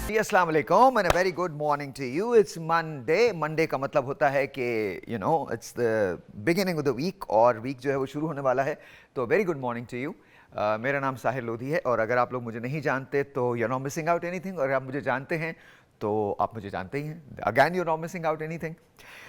जी अस्सलाम वालेकुम and a very good morning to you. It's Monday का मतलब होता है कि it's the beginning of the week और वीक जो है वो शुरू होने वाला है। तो very good morning to you. मेरा नाम साहिर लोधी है और अगर आप लोग मुझे नहीं जानते तो you are not missing out anything, और अगर आप मुझे जानते हैं तो आप मुझे जानते ही हैं। Again you are not missing out anything.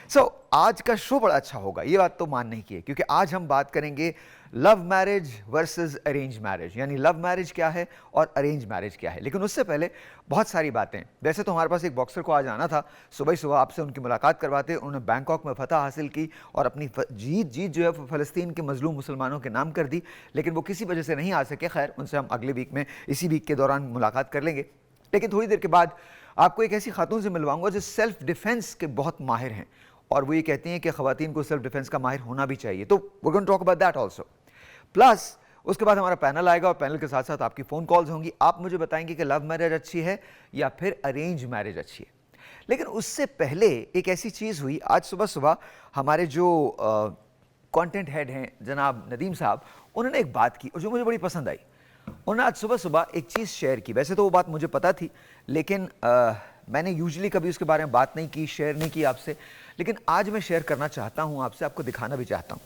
So आज का शो बड़ा अच्छा होगा, ये बात तो मानने की है, क्योंकि आज हम बात करेंगे love marriage versus arrange marriage, यानी लव मैरिज क्या है और अरेंज मैरिज क्या है। लेकिन उससे पहले बहुत सारी बातें। वैसे तो हमारे पास एक बॉक्सर को आज आना था, सुबह सुबह आपसे उनकी मुलाकात करवाते। उन्होंने बैंकॉक में फतह हासिल की और अपनी जीत जो है फ़लस्तीन के मजलूम मुसलमानों के नाम कर दी, लेकिन वो किसी वजह से नहीं आ सके। खैर, उनसे हम अगले वीक में इसी वीक के दौरान मुलाकात कर लेंगे। लेकिन थोड़ी देर के बाद आपको एक ऐसी खातून से मिलवाऊंगा जो सेल्फ डिफेंस के बहुत माहिर हैं, और वो ये कहती हैं कि ख़वातीन को सेल्फ डिफेंस का माहिर होना भी चाहिए। तो we going to talk about that also. Plus उसके बाद हमारा पैनल आएगा और पैनल के साथ साथ आपकी फ़ोन कॉल्स होंगी। आप मुझे बताएंगे कि लव मैरिज अच्छी है या फिर अरेंज मैरिज अच्छी है। लेकिन उससे पहले एक ऐसी चीज़ हुई आज सुबह सुबह। हमारे जो कंटेंट हेड हैं जनाब नदीम साहब, उन्होंने एक बात की और जो मुझे बड़ी पसंद आई। उन्होंने आज सुबह सुबह एक चीज़ शेयर की। वैसे तो वो बात मुझे पता थी, लेकिन मैंने यूजुअली कभी उसके बारे में बात नहीं की, शेयर नहीं की आपसे, लेकिन आज मैं शेयर करना चाहता हूँ आपसे, आपको दिखाना भी चाहता हूँ।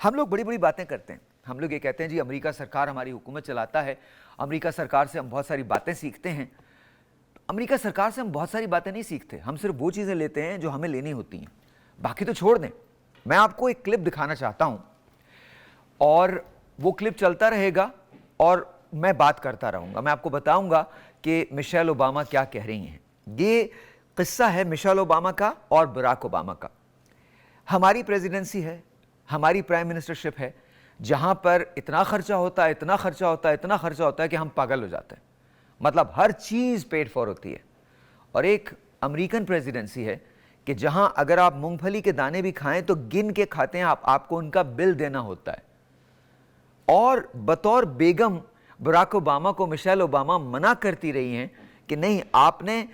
हम लोग बड़ी बड़ी बातें करते हैं। हम लोग ये कहते हैं जी अमेरिका सरकार हमारी हुकूमत चलाता है, अमेरिका सरकार से हम बहुत सारी बातें सीखते हैं। अमेरिका सरकार से हम बहुत सारी बातें नहीं सीखते, हम सिर्फ वो चीज़ें लेते हैं जो हमें लेनी होती हैं, बाकी तो छोड़ दें। मैं आपको एक क्लिप दिखाना चाहता हूँ और वो क्लिप चलता रहेगा और मैं बात करता रहूँगा। मैं आपको बताऊँगा कि मिशेल ओबामा क्या कह रही हैं। ये किस्सा है मिशेल ओबामा का और बराक ओबामा का। हमारी प्रेसिडेंसी है, हमारी प्राइम मिनिस्टरशिप है, जहाँ पर इतना खर्चा होता है, इतना खर्चा होता है, इतना खर्चा होता है कि हम पागल हो जाते हैं। मतलब हर चीज़ पेड फॉर होती है। और एक अमेरिकन प्रेसिडेंसी है कि जहाँ अगर आप मूंगफली के दाने भी खाएं तो गिन के खाते हैं, आपको उनका बिल देना होता है। और बतौर बेगम बराक ओबामा को मिशेल ओबामा मना करती रही हैं कि नहीं, आपने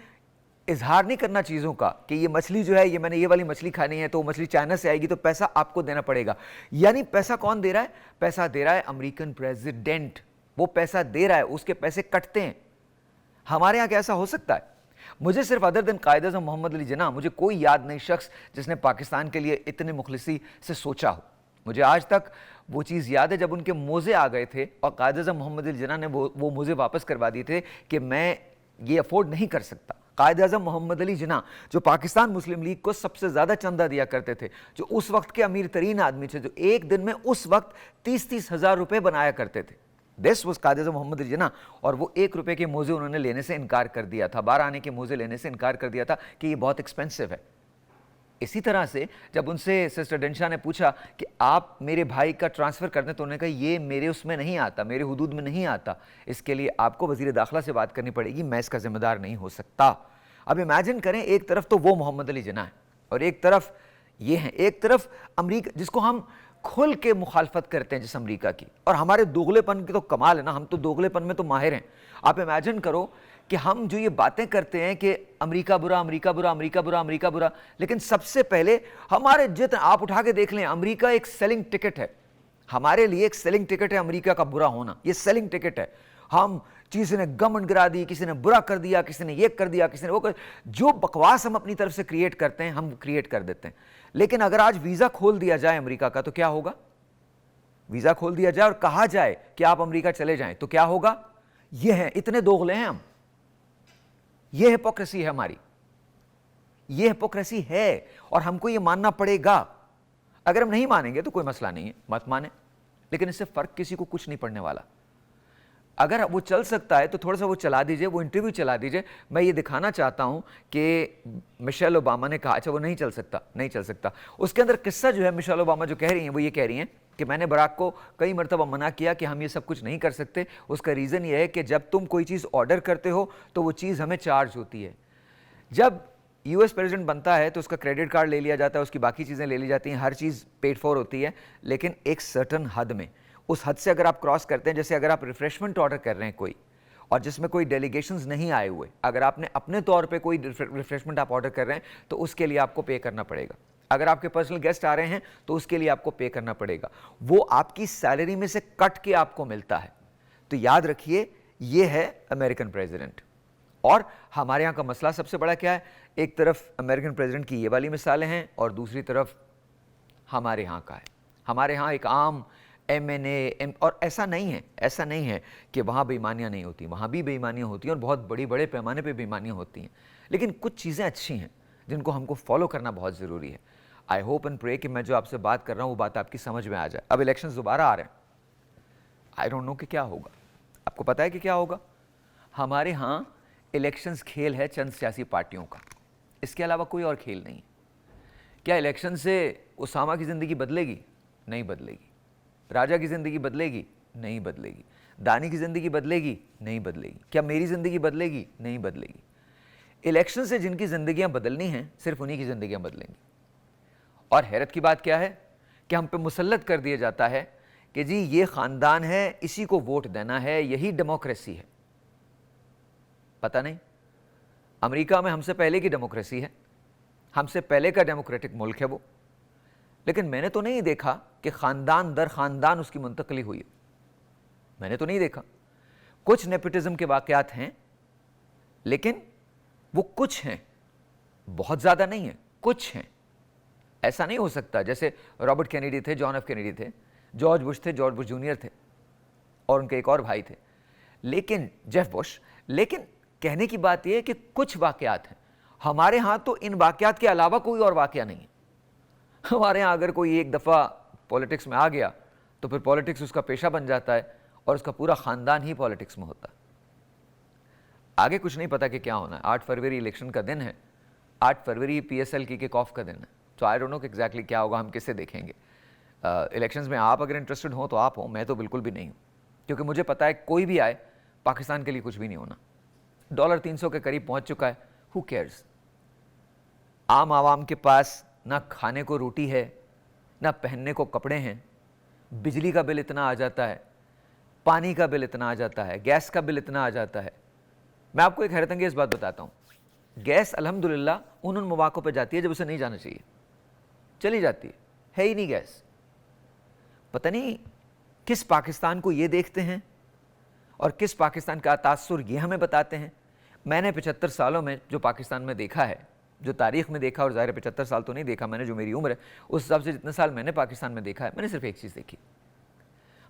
इजहार नहीं करना चीज़ों का कि ये मछली जो है, ये मैंने ये वाली मछली खानी है तो वो मछली चाइना से आएगी तो पैसा आपको देना पड़ेगा। यानी पैसा कौन दे रहा है? पैसा दे रहा है अमेरिकन प्रेसिडेंट। वो पैसा दे रहा है, उसके पैसे कटते हैं। हमारे यहाँ कैसा हो सकता है? मुझे सिर्फ अदर दिन कायद-ए-आज़म मोहम्मद अली जिन्ना, मुझे कोई याद नहीं शख्स जिसने पाकिस्तान के लिए इतने मुखलिसी से सोचा हो। मुझे आज तक वो चीज़ याद है जब उनके मोज़े आ गए थे और कायद-ए-आज़म मोहम्मद अली जिन्ना ने वो मोज़े वापस करवा दिए थे कि मैं ये अफोर्ड नहीं कर सकता। कायद-ए-आज़म मोहम्मद अली जिन्ना जो पाकिस्तान मुस्लिम लीग को सबसे ज़्यादा चंदा दिया करते थे, जो उस वक्त के अमीर तरीन आदमी थे, जो एक दिन में उस वक्त 30-30 हज़ार रुपये बनाया करते थे। This was Quaid-e-Azam Mohammad Ali Jinnah. और वो 1 रुपये के मोज़े उन्होंने लेने से इनकार कर दिया था, 12 आने के मोज़े लेने से इनकार कर दिया था कि ये बहुत एक्सपेंसिव है। इसी तरह से जब उनसे सिस्टर डेंशा ने पूछा कि आप मेरे भाई का ट्रांसफ़र कर दें, तो उन्होंने कहा ये मेरे उसमें नहीं आता, मेरे हुदूद में नहीं आता, इसके लिए आपको वज़ीर दाखिला से बात करनी पड़ेगी, मैं इसका ज़िम्मेदार नहीं हो सकता। अब इमेजिन करें, एक तरफ तो वो मोहम्मद अली जिन्ना है और एक तरफ ये हैं, एक तरफ अमरीका जिसको हम खुल के मुखालफत करते हैं जिस अमरीका की। और हमारे दोगलेपन की तो कमाल है ना, हम तो दोगलेपन में तो माहिर हैं। आप इमेजिन करो कि हम जो ये बातें करते हैं कि अमेरिका बुरा, अमेरिका बुरा, अमेरिका बुरा, अमेरिका बुरा, लेकिन सबसे पहले हमारे जितने आप उठा के देख लें, अमेरिका एक सेलिंग टिकट है। हमारे लिए एक सेलिंग टिकट है अमेरिका का बुरा होना, ये सेलिंग टिकट है। हम किसी ने घमंड गिरा दी, किसी ने बुरा कर दिया, किसी ने ये कर दिया, किसी ने वो कर, जो बकवास हम अपनी तरफ से क्रिएट करते हैं हम क्रिएट कर देते हैं। लेकिन अगर आज वीज़ा खोल दिया जाए अमेरिका का तो क्या होगा? वीज़ा खोल दिया जाए और कहा जाए कि आप अमेरिका चले जाएं तो क्या होगा? ये हैं, इतने दोगले हैं हम। ये हिपोक्रेसी है हमारी, ये हिपोक्रेसी है और हमको ये मानना पड़ेगा। अगर हम नहीं मानेंगे तो कोई मसला नहीं है, मत माने, लेकिन इससे फ़र्क किसी को कुछ नहीं पड़ने वाला। अगर वो चल सकता है तो थोड़ा सा वो चला दीजिए, वो इंटरव्यू चला दीजिए। मैं ये दिखाना चाहता हूँ कि मिशेल ओबामा ने कहा, अच्छा वो नहीं चल सकता, नहीं चल सकता। उसके अंदर किस्सा जो है, मिशेल ओबामा जो कह रही हैं वो ये कह रही हैं कि मैंने बराक को कई मरतबा मना किया कि हम ये सब कुछ नहीं कर सकते। उसका रीज़न ये है कि जब तुम कोई चीज़ ऑर्डर करते हो तो वो चीज़ हमें चार्ज होती है। जब यूएस प्रेसिडेंट बनता है तो उसका क्रेडिट कार्ड ले लिया जाता है, उसकी बाकी चीज़ें ले ली जाती हैं, हर चीज़ पेड फॉर होती है, लेकिन एक सर्टन हद में। उस हद से अगर आप क्रॉस करते हैं, जैसे अगर आप रिफ्रेशमेंट ऑर्डर कर रहे हैं कोई और जिसमें कोई डेलीगेशंस नहीं आए हुए, अगर आपने अपने तौर पे कोई रिफ्रेशमेंट आप ऑर्डर कर रहे हैं तो उसके लिए आपको पे करना पड़ेगा। अगर आपके पर्सनल गेस्ट आ रहे हैं तो उसके लिए आपको पे करना पड़ेगा। वो आपकी सैलरी में से कट के आपको मिलता है। तो याद रखिए, ये है अमेरिकन प्रेसिडेंट और हमारे यहाँ का मसला सबसे बड़ा क्या है, एक तरफ अमेरिकन प्रेसिडेंट की ये वाली मिसालें हैं और दूसरी तरफ हमारे यहाँ का है। हमारे यहाँ एक आम MNA और ऐसा नहीं है कि वहाँ बेईमानियाँ नहीं होती, वहाँ भी बेईमानियाँ होती हैं और बहुत बड़े पैमाने पे बेईमानियाँ होती हैं, लेकिन कुछ चीज़ें अच्छी हैं जिनको हमको फॉलो करना बहुत ज़रूरी है। आई होप एंड प्रे कि मैं जो आपसे बात कर रहा हूँ वो बात आपकी समझ में आ जाए। अब इलेक्शंस दोबारा आ रहे हैं, आई डोंट नो कि क्या होगा। आपको पता है कि क्या होगा? हमारे यहाँ इलेक्शंस खेल है चंद सियासी पार्टियों का, इसके अलावा कोई और खेल नहीं। क्या इलेक्शन से उसामा की ज़िंदगी बदलेगी? नहीं बदलेगी। राजा की ज़िंदगी बदलेगी? नहीं बदलेगी। दानी की ज़िंदगी बदलेगी? नहीं बदलेगी। क्या मेरी ज़िंदगी बदलेगी? नहीं बदलेगी। इलेक्शन से जिनकी ज़िंदगियां बदलनी हैं सिर्फ उन्हीं की ज़िंदगियां बदलेंगी। और हैरत की बात क्या है कि हम पे मुसल्लत कर दिया जाता है कि जी ये ख़ानदान है, इसी को वोट देना है, यही डेमोक्रेसी है। पता नहीं, अमेरिका में हमसे पहले की डेमोक्रेसी है, हमसे पहले का डेमोक्रेटिक मुल्क है वो, लेकिन मैंने तो नहीं देखा कि ख़ानदान दर ख़ानदान उसकी मुंतकली हुई है। मैंने तो नहीं देखा। कुछ नेपोटिज्म के वाक़यात हैं, लेकिन वो कुछ हैं, बहुत ज़्यादा नहीं है, कुछ हैं। ऐसा नहीं हो सकता जैसे रॉबर्ट कैनेडी थे, जॉन एफ कैनेडी थे, जॉर्ज बुश थे, जॉर्ज बुश जूनियर थे और उनके एक और भाई थे, लेकिन जेफ बुश। लेकिन कहने की बात यह है कि कुछ वाक़यात हैं। हमारे यहाँ तो इन वाक़यात के अलावा कोई और वाक़या नहीं है। हमारे यहाँ अगर कोई एक दफ़ा पॉलिटिक्स में आ गया तो फिर पॉलिटिक्स उसका पेशा बन जाता है और उसका पूरा ख़ानदान ही पॉलिटिक्स में होता है। आगे कुछ नहीं पता कि क्या होना है। 8 फरवरी इलेक्शन का दिन है, 8 फरवरी PSL की किक ऑफ का दिन है। तो आई डोंट नो कि एग्जैक्टली क्या होगा, हम किससे देखेंगे। इलेक्शंस में आप अगर इंटरेस्टेड हो तो आप हो, मैं तो बिल्कुल भी नहीं हूँ, क्योंकि मुझे पता है कोई भी आए पाकिस्तान के लिए कुछ भी नहीं होना। डॉलर 300 के करीब पहुँच चुका है, हु केयर्स। आम आवाम के पास ना खाने को रोटी है, ना पहनने को कपड़े हैं, बिजली का बिल इतना आ जाता है, पानी का बिल इतना आ जाता है, गैस का बिल इतना आ जाता है। मैं आपको एक हैरतअंगेज बात बताता हूँ, गैस अल्हम्दुलिल्लाह उन मौक़ों पर जाती है जब उसे नहीं जाना चाहिए, चली जाती है ही नहीं गैस। पता नहीं किस पाकिस्तान को ये देखते हैं और किस पाकिस्तान का तासुर ये हमें बताते हैं। मैंने 75 सालों में जो पाकिस्तान में देखा है, जो तारीख़ में देखा, और ज़ाहिर 75 साल तो नहीं देखा मैंने, जो मेरी उम्र है उस हिसाब से जितने साल मैंने पाकिस्तान में देखा है, मैंने सिर्फ एक चीज़ देखी,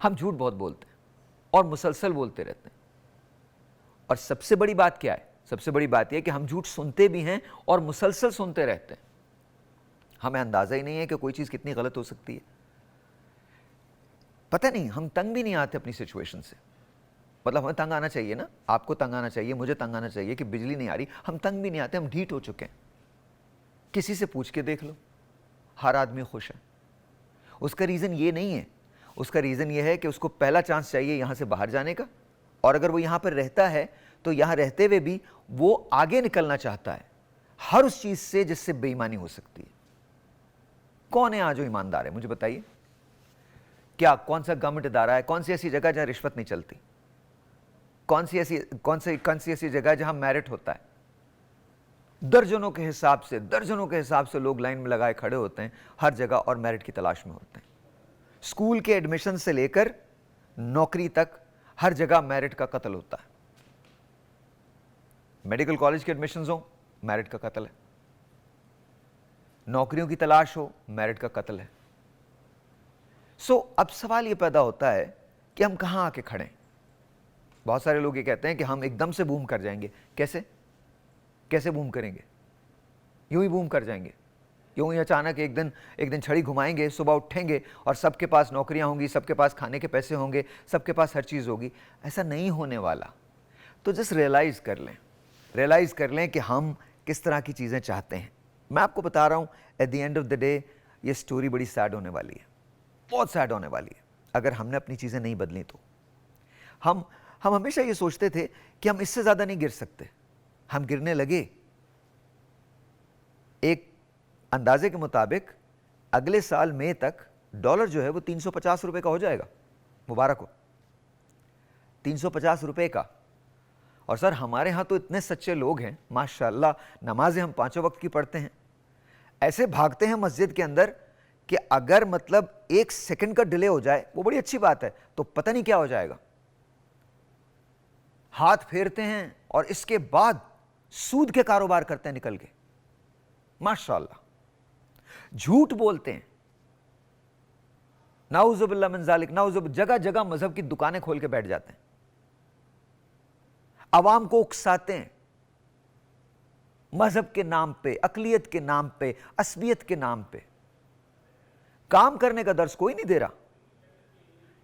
हम झूठ बहुत बोलते हैं और मुसलसल बोलते रहते हैं। और सबसे बड़ी बात क्या है? सबसे बड़ी बात यह कि हम झूठ सुनते भी हैं और मुसलसल सुनते रहते हैं। हमें अंदाज़ा ही नहीं है कि कोई चीज़ कितनी गलत हो सकती है। पता नहीं, हम तंग भी नहीं आते अपनी सिचुएशन से। मतलब हमें तंग आना चाहिए ना, आपको तंग आना चाहिए, मुझे तंग आना चाहिए कि बिजली नहीं आ रही। हम तंग भी नहीं आते, हम ढीठ हो चुके हैं। किसी से पूछ के देख लो, हर आदमी खुश है। उसका रीज़न ये नहीं है, उसका रीज़न ये है कि उसको पहला चांस चाहिए यहाँ से बाहर जाने का, और अगर वो यहाँ पर रहता है तो यहाँ रहते हुए भी वो आगे निकलना चाहता है हर उस चीज़ से जिससे बेईमानी हो सकती है। कौन है आज जो ईमानदार है, मुझे बताइए। क्या कौन सा गवर्नमेंट इदारा है, कौन सी ऐसी जगह जहाँ रिश्वत नहीं चलती, कौन सी ऐसी जगह जहाँ मेरिट होता है। दर्जनों के हिसाब से लोग लाइन में लगाए खड़े होते हैं हर जगह और मेरिट की तलाश में होते हैं। स्कूल के एडमिशन से लेकर नौकरी तक हर जगह मेरिट का कत्ल होता है। मेडिकल कॉलेज के एडमिशंस हो, मेरिट का कत्ल है। नौकरियों की तलाश हो, मेरिट का कत्ल है। सो अब सवाल यह पैदा होता है कि हम कहां आके खड़े हैं। बहुत सारे लोग ये कहते हैं कि हम एकदम से बूम कर जाएंगे। कैसे बूम करेंगे? यूं ही बूम कर जाएंगे, यूं ही अचानक एक दिन छड़ी घुमाएंगे, सुबह उठेंगे और सबके पास नौकरियां होंगी, सबके पास खाने के पैसे होंगे, सबके पास हर चीज़ होगी। ऐसा नहीं होने वाला। तो जस्ट रियलाइज़ कर लें कि हम किस तरह की चीज़ें चाहते हैं। मैं आपको बता रहा हूँ, at the end of the day ये स्टोरी बड़ी सैड होने वाली है, बहुत सैड होने वाली है अगर हमने अपनी चीज़ें नहीं बदली तो। हम हमेशा ये सोचते थे कि हम इससे ज़्यादा नहीं गिर सकते, हम गिरने लगे। एक अंदाजे के मुताबिक अगले साल मई तक डॉलर जो है वो 350 रुपये का हो जाएगा। मुबारक हो, 350 रुपये का। और सर हमारे यहाँ तो इतने सच्चे लोग हैं माशाल्लाह, नमाजें हम 5 वक्त की पढ़ते हैं, ऐसे भागते हैं मस्जिद के अंदर कि अगर मतलब 1 सेकंड का डिले हो जाए, वो बड़ी अच्छी बात है, तो पता नहीं क्या हो जाएगा। हाथ फेरते हैं और इसके बाद सूद के कारोबार करते हैं निकल के, माशाअल्लाह, झूठ बोलते हैं, नाउजुबिल्लाह मिन ज़ालिक, नाउजुब, जगह जगह मजहब की दुकानें खोल के बैठ जाते हैं, अवाम को उकसाते हैं, मजहब के नाम पे, अकलियत के नाम पे, असबियत के नाम पे। काम करने का दर्स कोई नहीं दे रहा।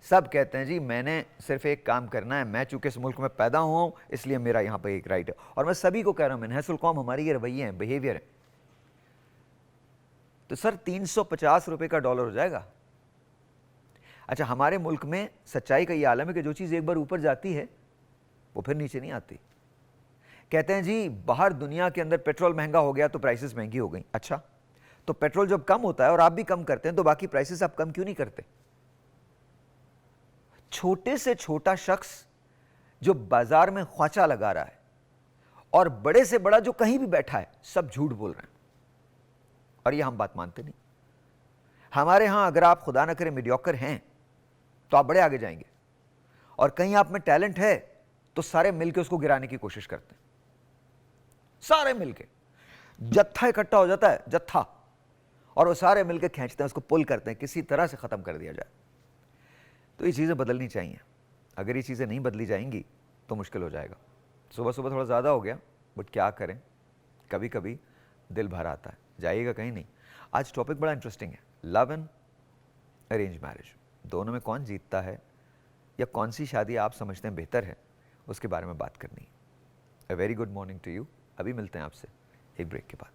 सब कहते हैं जी मैंने सिर्फ एक काम करना है, मैं चूंकि इस मुल्क में पैदा हुआ हूं इसलिए मेरा यहां पे एक राइट है। और मैं सभी को कह रहा हूं, मिनहसुल कौम हमारी ये रवैये हैं, बिहेवियर है। तो सर 350 रुपए का डॉलर हो जाएगा। अच्छा, हमारे मुल्क में सच्चाई का ये आलम है कि जो चीज़ एक बार ऊपर जाती है वो फिर नीचे नहीं आती। कहते हैं जी बाहर दुनिया के अंदर पेट्रोल महंगा हो गया तो प्राइसेस महंगी हो गई। अच्छा, तो पेट्रोल जब कम होता है और आप भी कम करते हैं तो बाकी प्राइसेस आप कम क्यों नहीं करते? छोटे से छोटा शख्स जो बाजार में ख्वाचा लगा रहा है और बड़े से बड़ा जो कहीं भी बैठा है, सब झूठ बोल रहे हैं। और ये हम बात मानते नहीं। हमारे यहां अगर आप खुदा न करे मीडियोकर हैं तो आप बड़े आगे जाएंगे, और कहीं आप में टैलेंट है तो सारे मिलकर उसको गिराने की कोशिश करते हैं। सारे मिलके जत्था इकट्ठा हो जाता है, जत्था, और वो सारे मिलकर खींचते हैं, उसको पुल करते हैं, किसी तरह से खत्म कर दिया जाए। तो ये चीज़ें बदलनी चाहिए। अगर ये चीज़ें नहीं बदली जाएंगी तो मुश्किल हो जाएगा। सुबह सुबह थोड़ा ज़्यादा हो गया, बट क्या करें, कभी कभी दिल भर आता है। जाइएगा कहीं नहीं। आज टॉपिक बड़ा इंटरेस्टिंग है, लव एंड अरेंज मैरिज, दोनों में कौन जीतता है या कौन सी शादी आप समझते हैं बेहतर है, उसके बारे में बात करनी है। A very good morning to you. अभी मिलते हैं आपसे एक ब्रेक के बाद।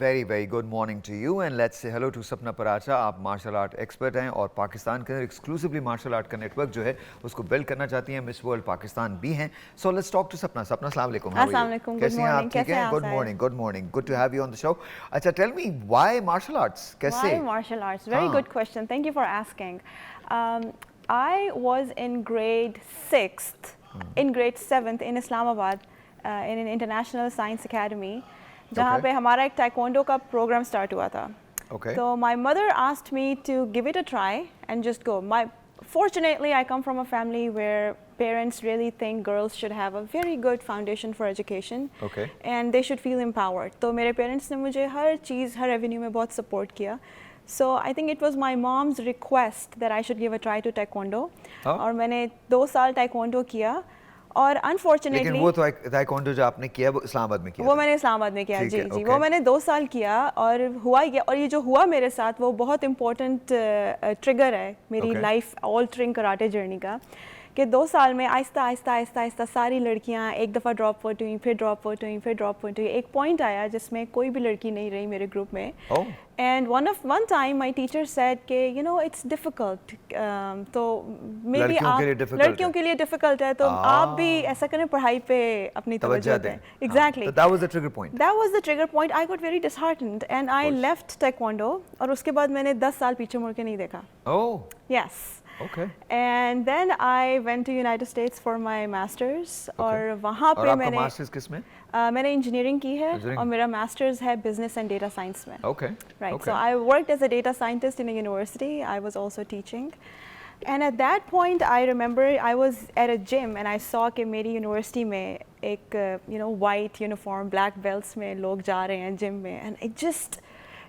Very very good morning to you and let's say hello to Sapna Paracha. आप मार्शल आर्ट एक्सपर्ट हैं और पाकिस्तान के अंदर एक्सक्लूसिवली मार्शल आर्ट का नेटवर्क जो है उसको बिल्ड करना चाहती हैं, मिस वर्ल्ड पाकिस्तान भी हैं। सो लेट्स टॉक टू सपना। सपना, अस्सलाम वालेकुम। अस्सलाम वालेकुम, कैसे हैं आप? ठीक हैं? Good morning, good morning, good to have you on the show. अच्छा, tell me why martial arts? कैसे? Why martial arts? Very good question. Thank you for asking. I was in grade 6th, in grade 7th in Islamabad, in an international science academy, जहाँ पे हमारा एक taekwondo का program start हुआ था. Okay. So my mother asked me to give it a try and just go. Fortunately, I come from a family where parents really think girls should have a very good foundation for education. Okay. And they should feel empowered. तो मेरे parents ने मुझे हर चीज़, हर avenue में बहुत support किया. So I think it was my mom's request that I should give a try to taekwondo. और मैंने 2 साल taekwondo किया. और अनफॉर्चुनेटली, लेकिन वो ताइक्वांडो जो आपने किया वो इस्लामाबाद में किया? वो मैंने इस्लामाबाद में किया, जी जी। okay. वो मैंने 2 साल किया और हुआ ये, और ये जो हुआ मेरे साथ वो बहुत इम्पोर्टेंट ट्रिगर है मेरी लाइफ ऑल्टरिंग कराटे जर्नी का, कि 2 साल में आहिस्ता आहिस्ता आहिस्ता आहिस्ता सारी लड़कियां एक दफ़ा ड्रॉप आउट हुई, फिर ड्रॉप आउट हुई, फिर ड्रॉप आउट हुई। एक पॉइंट आया जिसमें कोई भी लड़की नहीं रही मेरे ग्रुप में। And one time my teacher said कि यू नो इट्स डिफ़िकल्ट, तो मे बी आप लड़कियों के लिए डिफ़िकल्ट है तो आप भी ऐसा करें, पढ़ाई पे अपनी तवज्जो दें। Exactly, that was the trigger point. That was the trigger point. I got very disheartened and I left taekwondo, और उसके बाद मैंने 10 साल पीछे मुड़ के नहीं देखा। Oh. Yes. Okay. And then I went to United States for my masters. और वहाँ पे मैंने मास्टर्स किस में? मैंने इंजीनियरिंग की है और मेरा मास्टर्स है बिजनेस एंड डेटा साइंस में। Okay. Right. So I worked as a data scientist in a university. I was also teaching. And at that point, I remember I was at a gym and I saw कि मेरी university में एक white uniform, black belts में लोग जा रहे हैं gym में, and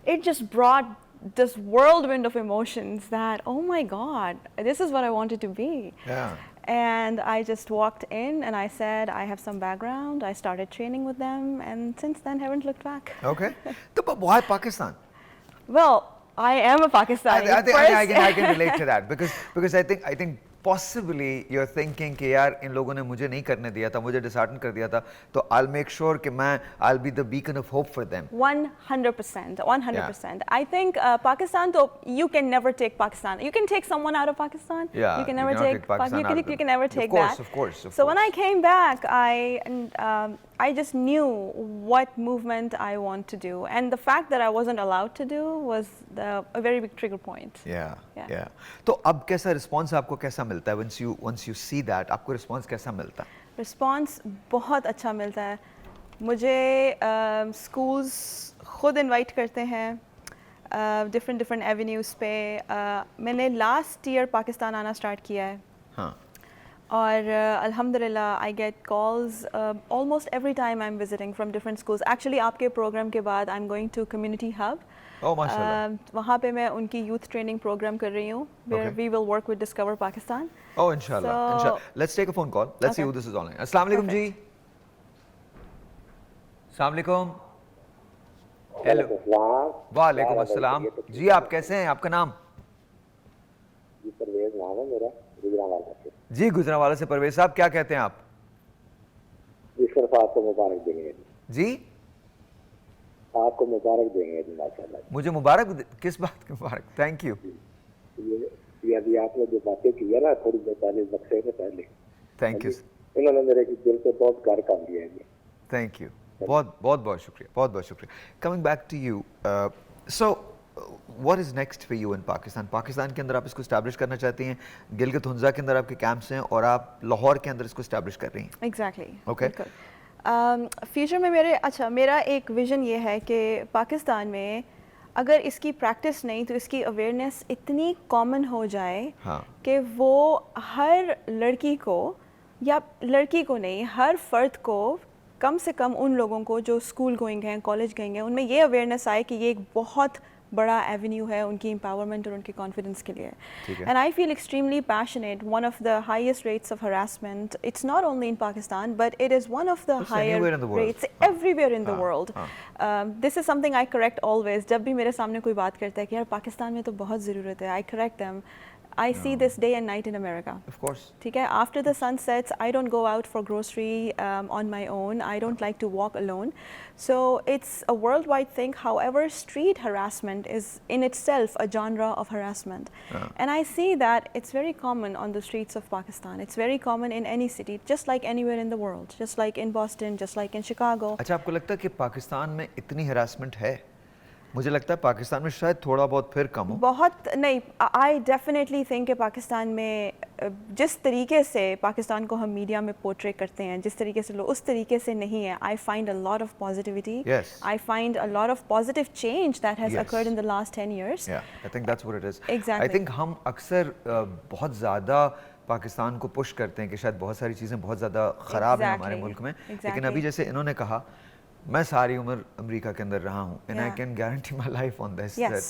it just brought this whirlwind of emotions that, oh my God, this is what I wanted to be. Yeah. And I just walked in and I said, I have some background. I started training with them, and since then haven't looked back. Okay. But why Pakistan? Well, I am a Pakistani. I can relate to that because I think possibly you're thinking कि यार इन लोगों ने मुझे नहीं करने दिया था, मुझे dishearten कर दिया था, तो I'll make sure कि मैं I'll be the beacon of hope for them. 100%, 100%. I think Pakistan, though, you can never take Pakistan. You can take someone out of Pakistan. Yeah, you can never take Pakistan. You can never take that. Of course. So when I came back, I just knew what movement I want to do, and the fact that I wasn't allowed to do was a very big trigger point. Yeah. तो अब कैसा response आपको कैसा मिलता है once you see that? आपको response कैसा मिलता है? Response बहुत अच्छा मिलता है। मुझे schools खुद invite करते हैं different avenues पे। मैंने last year पाकिस्तान आना start किया है। हाँ। और अल्हम्दुलिल्लाह I get calls almost every time I am visiting from different schools. Actually आपके प्रोग्राम के बाद I am going to community hub. Oh माशाल्लाह. वहाँ पे मैं उनकी यूथ ट्रेनिंग प्रोग्राम कर रही हूँ. Where we will work with discover Pakistan. Oh, inshallah. So- Inshallah. Let's take a phone call. Let's see Okay. who this is online. Assalamu alaikum ji. Assalamu alaikum. Hello. वालेकुम अस्सलाम. जी आप कैसे हैं? आपका नाम? जी परवेज नाम है मेरा, गुजरांवाला से. जी गुजरांवाला से परवेज साहब, क्या कहते हैं आप? जी सिर्फ आपको मुबारक देंगे. जी आपको मुबारक देंगे माशाल्लाह. मुझे मुबारक किस बात की मुबारक? Thank you. ये अभी आपने जो बातें की है ना थोड़ी देर पहले बक्से से पहले, थैंक यू. इन्होंने मेरे दिल पे बहुत घर कर लिया है. Thank you. बहुत बहुत बहुत शुक्रिया. बहुत बहुत शुक्रिया. Coming back to you, so what is next for you in Pakistan? Pakistan के अंदर आप इसको स्टैब्लिश करना चाहती हैं, गिलगित हुंजा के अंदर आपके कैंप्स हैं और आप लाहौर के अंदर इसको स्टैब्लिश कर रही हैं. एग्जैक्टली. Okay. फ्यूचर में मेरा एक विज़न ये है कि पाकिस्तान में अगर इसकी प्रैक्टिस नहीं तो इसकी अवेयरनेस इतनी कॉमन हो जाए हाँ. कि वो हर लड़की को, या लड़की को नहीं, हर फ़र्द को, कम से कम उन लोगों को जो स्कूल गोइंग हैं, कॉलेज गोइंग हैं, उनमें ये अवेयरनेस आए कि ये एक बहुत बड़ा एवेन्यू है उनकी एम्पावरमेंट और उनके कॉन्फिडेंस के लिए. ठीक है. And I feel extremely passionate. One of the highest rates of harassment, it's not only in Pakistan but it is one of the It's higher anywhere in the world. Rates everywhere in the world. This is something I correct always. जब भी मेरे सामने कोई बात करता है कि यार पाकिस्तान में तो बहुत ज़रूरत है, आई correct them. I see this day and night in America. Of course. ठीक है. After the sun sets, I don't go out for grocery on my own. I don't like to walk alone. So it's a worldwide thing. However, street harassment is in itself a genre of harassment. And I see that it's very common on the streets of Pakistan. It's very common in any city, just like anywhere in the world. Just like in Boston, just like in Chicago. अच्छा, आपको लगता है कि पाकिस्तान में इतनी harassment है? मुझे लगता है पाकिस्तान में शायद थोड़ा बहुत फिर कम हो. बहुत नहीं. आई डेफिनेटली थिंक कि पाकिस्तान में जिस तरीके से पाकिस्तान को हम मीडिया में पोर्ट्रे करते हैं, जिस तरीके से लोग, उस तरीके से नहीं है. I find a lot of positivity. Yes. I find a lot of positive change that has Yes. Occurred in the last 10 years. Yeah, I think that's what it is. Exactly. I think हम अक्सर बहुत ज़्यादा पाकिस्तान को push करते हैं कि शायद बहुत सारी चीज़ें बहुत ज़्यादा ख़राब हैं हमारे Exactly. मुल्क में. लेकिन Exactly. अभी जैसे इन्होंने कहा, मैं सारी उम्र अमेरिका के अंदर रहा हूँ and I Yeah. Can guarantee my life on this. Yes.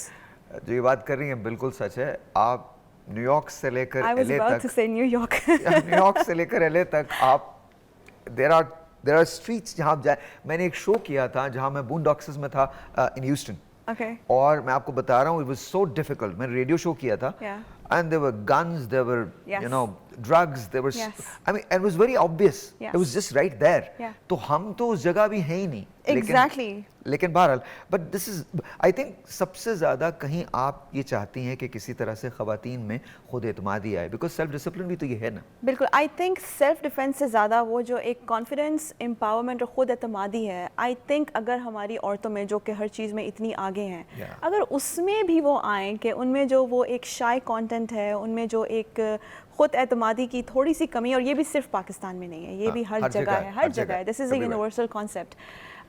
जो ये बात कर रही हैं बिल्कुल सच है. आप न्यूयॉर्क से लेकर I was LA about to तक, say New York. न्यूयॉर्क से लेकर LA तक आप, देयर आर स्ट्रीट्स जहाँ आप जाए. मैंने एक शो किया था जहाँ मैं बूनडॉक्सेस में था इन ह्यूस्टन. Okay. और मैं आपको बता रहा हूँ, इट वाज सो डिफिकल्ट. मैंने रेडियो शो किया था. Yeah. And there were guns, there were, Yes. you know, drugs, there was, Yes. I mean, it was very obvious. Yes. It was just right there. Yeah. तो हम तो उस जगह भी हैं ही नहीं. Exactly. लेकिन बहरहाल, but this is, I think सबसे ज़्यादा कहीं आप ये चाहती हैं कि किसी तरह से ख़वातीन में खुद एतमादी आए, because self discipline भी तो ये है ना. बिल्कुल. आई थिंक सेल्फ डिफेंस से ज़्यादा वो जो एक कॉन्फिडेंस, एम्पावरमेंट और ख़ुद एतमादी है, आई थिंक अगर हमारी औरतों में जो कि हर चीज़ में इतनी आगे हैं, Yeah. अगर उसमें भी वो आएँ कि उनमें जो वो एक शाय कंटेंट है, उनमें जो एक ख़ुद एतमादी की थोड़ी सी कमी, और ये भी सिर्फ पाकिस्तान में नहीं है, ये भी हर जगह है, हर जगह है. This is a everywhere. Universal concept.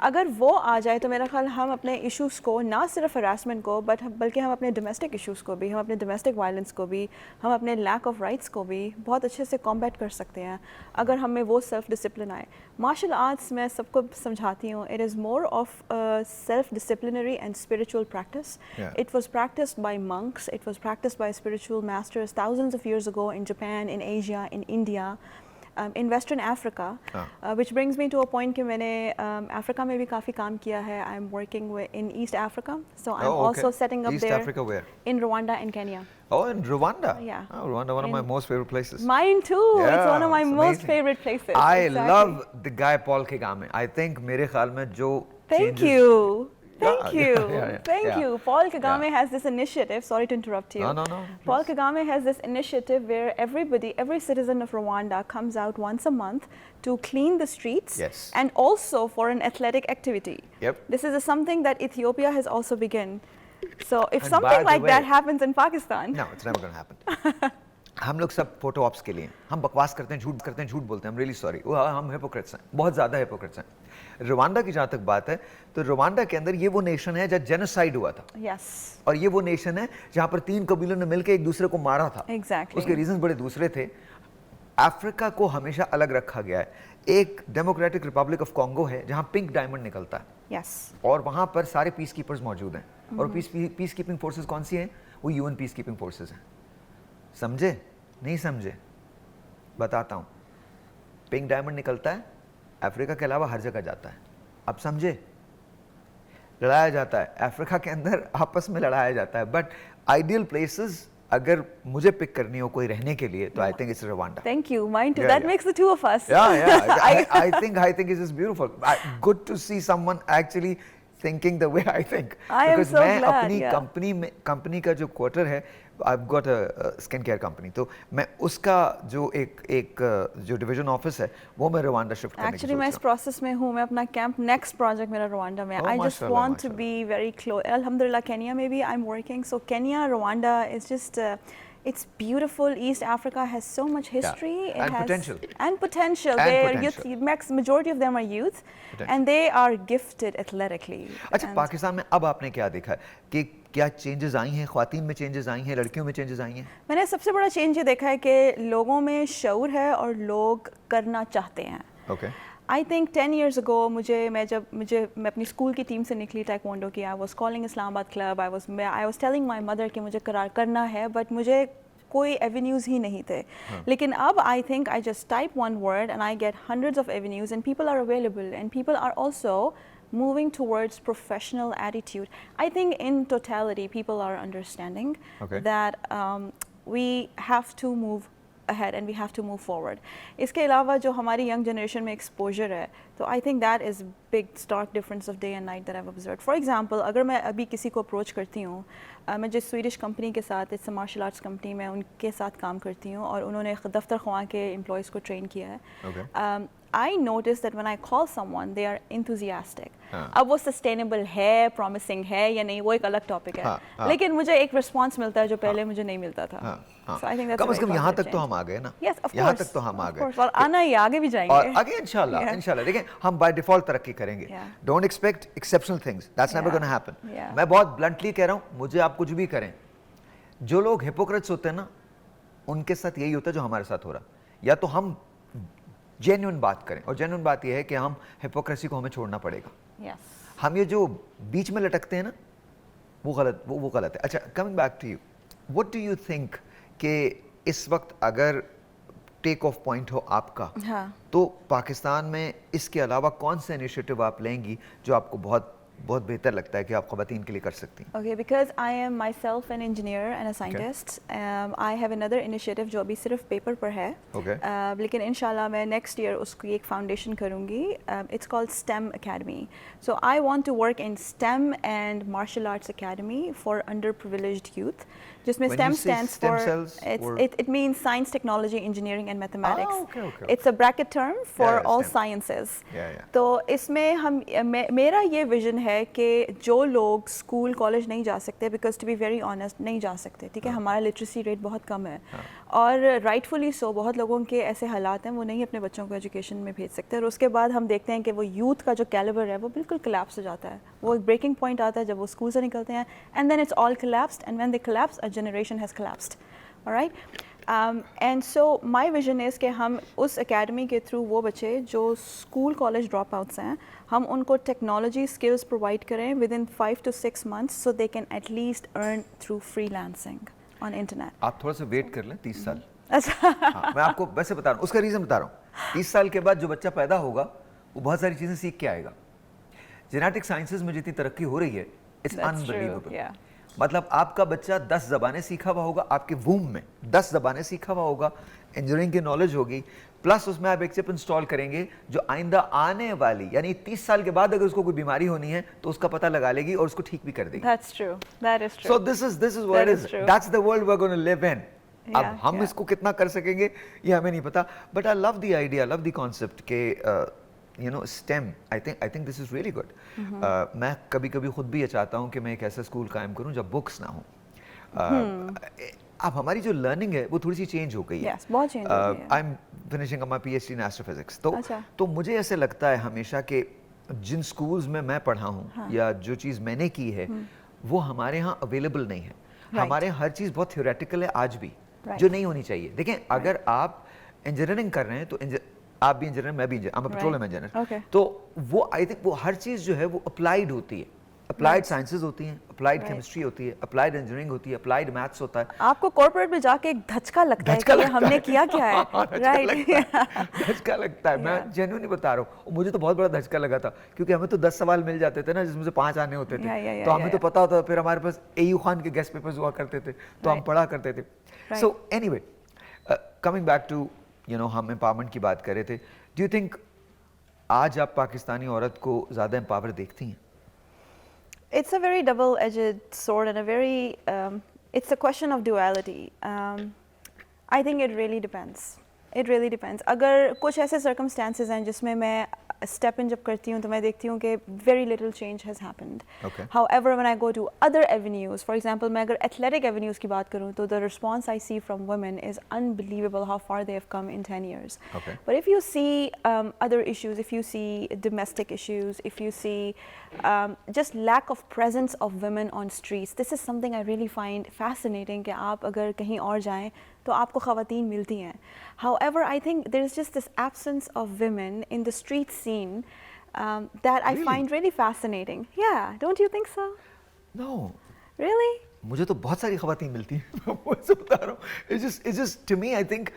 अगर वो आ जाए तो मेरा ख्याल हम अपने इश्यूज़ को, ना सिर्फ हरासमेंट को, बल्कि हम अपने डोमेस्टिक इश्यूज़ को भी, हम अपने डोमेस्टिक वायलेंस को भी, हम अपने लैक ऑफ राइट्स को भी बहुत अच्छे से कॉम्बैट कर सकते हैं अगर हमें वो सेल्फ डिसिप्लिन आए. मार्शल आर्ट्स मैं सबको समझाती हूँ, it is more of self disciplinary and spiritual practice. Yeah. It was practiced by monks, it was practiced by spiritual masters thousands of years ago in Japan, in Asia, in India. In Western Africa, which brings me to a point कि मैंने Africa में भी काफ़ी काम किया है. I am working in East Africa, so I'm also setting up East there Africa where? in Rwanda and Kenya. Oh, in Rwanda. Yeah. Oh, Rwanda, one of my most favorite places. Mine too. It's Yeah, one of my it's most amazing. favorite places. I Exactly. love the guy Paul Kagame. I think मेरे ख्याल में जो Thank changes- you. Yeah, Thank you. yeah, Thank yeah. you. Paul Kagame Yeah. has this initiative. Sorry to interrupt you. No. Paul Kagame has this initiative where every citizen of Rwanda comes out once a month to clean the streets, Yes. and also for an athletic activity. Yep. This is something that Ethiopia has also begun. So if And by something the like that way- happens in Pakistan, No, it's never going to happen. हम लोग सब photo ops के लिए, हम बकवास करते हैं, झूठ बोलते हैं. I'm really sorry. वो हम हिपोक्रेट्स हैं, बहुत ज़्यादा हिपोक्रेट्स हैं. रवांडा की जहाँ तक बात है, तो रवांडा के अंदर ये वो नेशन है जहाँ जेनोसाइड हुआ था. yes, और ये वो नेशन है जहाँ पर 3 कबीलों ने मिलकर एक दूसरे को मारा था. exactly. उसके रीजंस बड़े दूसरे थे. अफ्रीका को हमेशा अलग रखा गया है। एक डेमोक्रेटिक रिपब्लिक ऑफ कॉन्गो है जहां पिंक डायमंड निकलता है, यस, और वहां पर सारे पीस कीपर्स मौजूद हैं। और पीस कीपिंग फोर्सेस कौन सी हैं? वो यूएन पीस कीपिंग फोर्सेस हैं। समझे? नहीं समझे? बताता हूं। पिंक डायमंड निकलता है, अफ्रीका के अलावा हर जगह जाता है। अब समझे? लड़ाया जाता है अफ्रीका के अंदर, आपस में लड़ाया जाता है। बट आइडियल प्लेसेस अगर मुझे पिक करनी हो कोई रहने के लिए, तो I think it's Rwanda. Thank you, mine too, Yeah, that yeah. Makes the two of us. I think it is beautiful. Good to see someone actually thinking the way I think. I am Because so मैं glad, अपनी yeah. Company का जो quarter है, I've got a skin care company, तो मैं उसका जो एक जो डिवीजन ऑफिस है वो मैं रवांडा शिफ्ट करने की एक्चुअली मैं इस सोच रहा प्रोसेस में हूँ। मैं अपना कैंप, नेक्स्ट प्रोजेक्ट मेरा रवांडा में। Oh, आई जस्ट माशाल्लाह, वांट टू माशाल्लाह। Be very close. अल्हम्दुलिल्लाह केनिया में भी I am working, so Kenya, Rwanda is just, it's beautiful. East Africa has so much history. It And has potential. And potential. And Their potential. youth, majority of them are youth, Potential. and they are gifted athletically. अच्छा, And Pakistan में अब आपने क्या देखा कि क्या changes आई हैं? ख्वातीन में चेंजेस आई हैं, लड़कियों में चेंजेस आई हैं? मैंने सबसे बड़ा चेंज ये देखा है कि लोगों में शऊर है और लोग करना चाहते हैं। Okay. I think 10 years ago मैं अपनी स्कूल की टीम से निकली टाइक्वांडो की, I was calling Islamabad club, I was telling my mother कि मुझे करना है, बट मुझे कोई एवेन्यूज़ ही नहीं थे। लेकिन अब I think I just type one word and I get hundreds of avenues, and people are available, and people are also moving towards professional attitude. I think in totality people are understanding that we have to move ahead and we have to move forward. इसके अलावा जो हमारी young generation में exposure है, तो I think that is big stark difference of day and night that I've observed. For example, अगर मैं अभी किसी को approach करती हूँ, मैं जिस स्वीडिश कंपनी के साथ, इट्स मार्शल आर्ट्स कंपनी में उनके साथ काम करती हूँ और उन्होंने दफ्तर ख्वां के एम्प्लॉयज़ को ट्रेन किया है। I noticed that when I call someone, they are enthusiastic. अब वो sustainable है, promising है या नहीं, वो एक अलग टॉपिक है। लेकिन मुझे एक रिस्पॉन्स मिलता है जो पहले मुझे नहीं मिलता था। So I think that's कम से कम यहाँ तक तो हम आ गए ना। Yes, of course. यहाँ तक तो हम आ गए। और आना ही, आगे भी जाएंगे। और आगे इंशाल्लाह देखें, हम बाय डिफॉल्ट तरक्की करेंगे। Don't expect exceptional things. That's never going to happen. मैं बहुत bluntly कह रहा हूँ, मुझे आप कुछ भी करें, जो लोग hypocrites होते हैं ना, उनके साथ यही होता है जो हमारे साथ हो रहा। या तो हम जेन्युइन बात करें, और जेन्युइन बात यह है कि हम हिपोक्रेसी को हमें छोड़ना पड़ेगा। हम ये जो बीच में लटकते हैं ना, वो गलत है। अच्छा, coming back to you, what do you think कि इस वक्त अगर टेक ऑफ पॉइंट हो आपका, तो पाकिस्तान में इसके अलावा कौन सा इनिशिएटिव आप लेंगी जो आपको बहुत बहुत बेहतर लगता है कि आप ख़वातीन के लिए कर सकती हैं? Okay, because I am myself an engineer and a scientist. I have another initiative जो अभी सिर्फ पेपर पर है। लेकिन इंशाल्लाह मैं next year उसकी एक foundation करूँगी। It's called STEM Academy. So I want to work in STEM and martial arts academy for underprivileged youth. जिसमें STEM stands for it means science, technology, engineering and mathematics. It's a bracket term for all sciences. तो इसमें हम मेरा ये vision है कि जो लोग स्कूल कॉलेज नहीं जा सकते, because to be very honest नहीं जा सकते, ठीक है, हमारा लिटरेसी रेट बहुत कम है और राइटफुली सो बहुत लोगों के ऐसे हालात हैं वो नहीं अपने बच्चों को एजुकेशन में भेज सकते। और उसके बाद हम देखते हैं कि वो यूथ का जो कैलिबर है वो बिल्कुल कोलैप्स हो जाता है। वो एक ब्रेकिंग पॉइंट आता है जब वो स्कूल से निकलते हैं, and then it's all collapsed, and when they collapse a generation has collapsed. Alright, and so my vision is कि हम उस एकेडमी के थ्रू वो बच्चे जो स्कूल कॉलेज ड्रॉप आउट्स हैं, हम उनको टेक्नोलॉजी स्किल्स प्रोवाइड करें with in 5 to 6 months so they can at least earn through freelancing on internet. आप थोड़ा सा वेट कर लें 30 साल। अच्छा मैं आपको वैसे बता रहा हूँ, उसका रीज़न बता रहा हूँ। 30 साल के बाद जो बच्चा पैदा होगा वो बहुत सारी चीज़ें सीख के आएगा। जेनेटिक साइंसेज में जितनी तरक्की हो रही है, इट्स अनबिलीवेबल। मतलब आपका बच्चा 10 ज़बानें सीखा हुआ होगा, आपके वूम में 10 ज़बानें सीखा हुआ होगा, इंजीनियरिंग की नॉलेज होगी, प्लस उसमें आप एक चिप इंस्टॉल करेंगे जो आइंदा आने वाली यानी 30 साल के बाद अगर उसको कोई बीमारी होनी है तो उसका पता लगा लेगी और उसको ठीक भी कर देगी। That's true. That is true. So this is what it is. That's the world we're going to live in. अब हम इसको कितना कर सकेंगे ये हमें नहीं पता, but I love the idea, love the concept के you know STEM. I think this is really good. मैं कभी-कभी खुद भी ये चाहता हूँ कि मैं एक ऐसा स्कूल कायम करूँ जब बुक्स ना हो। अब हमारी जो लर्निंग है वो थोड़ी सी चेंज हो गई है। Yes, बहुत चेंज हो गई है। I am finishing my PhD in astrophysics. तो मुझे ऐसे लगता है हमेशा कि जिन स्कूल्स में मैं पढ़ा हूँ या जो चीज़ मैंने की है वो हमारे यहाँ अवेलेबल नहीं है। हमारे यहाँ हर चीज़ बहुत थ्योरेटिकल है आज भी, जो नहीं होनी चाहिए। देखें, अगर आप इंजीनियरिंग कर रहे हैं तो आप भी इंजीनियर, मैं भी engineer, I am petroleum engineer, Okay. तो वो आई थिंक वो हर चीज़ जो है वो अप्लाइड होती है, अप्लाइड साइंसेज होती हैं, अप्लाइड Right. केमिस्ट्री होती है, अप्लाइड इंजीनियरिंग होती है, अप्लाइड मैथ्स होता है। आपको कॉर्पोरेट में जाके एक धचका लगता है कि ये हमने किया क्या है, राइट? धचका लगता है, मैं जेन्युइनली बता रहा हूँ, मुझे तो बहुत बड़ा धचका लगा था, क्योंकि हमें तो 10 सवाल मिल जाते थे ना, जिसमें से 5 आने होते थे, तो हमें तो पता होता था, फिर हमारे पास एयू खान के गेस्ट पेपर्स हुआ करते थे, तो हम पढ़ा करते थे। So anyway, coming back to हम एम्पावरमेंट की बात कर रहे थे, डू यू थिंक आज आप पाकिस्तानी औरत को ज़्यादा एम्पावर देखती हैं? It's a very double-edged sword and a very, it's a question of duality. I think it really depends. It really depends. अगर कुछ ऐसे circumstances हैं जिसमें मैं step in जब करती हूँ तो मैं देखती हूँ कि very little change has happened. Okay. However, when I go to other avenues, for example, मैं अगर athletic avenues की बात करूँ तो the response I see from women is unbelievable how far they have come in 10 years. Okay. But if you see other issues, if you see domestic issues, if you see just lack of presence of women on streets, this is something I really find fascinating कि आप अगर कहीं और जाएं तो आपको ख़वातीन मिलती हैं. However, I think there is just this absence of women in the street scene that I find really fascinating. Yeah, don't you think so? No. Really? मुझे तो बहुत सारी ख़वातीन मिलती हैं, मैं आपको बता रहा हूँ. It's just to me I think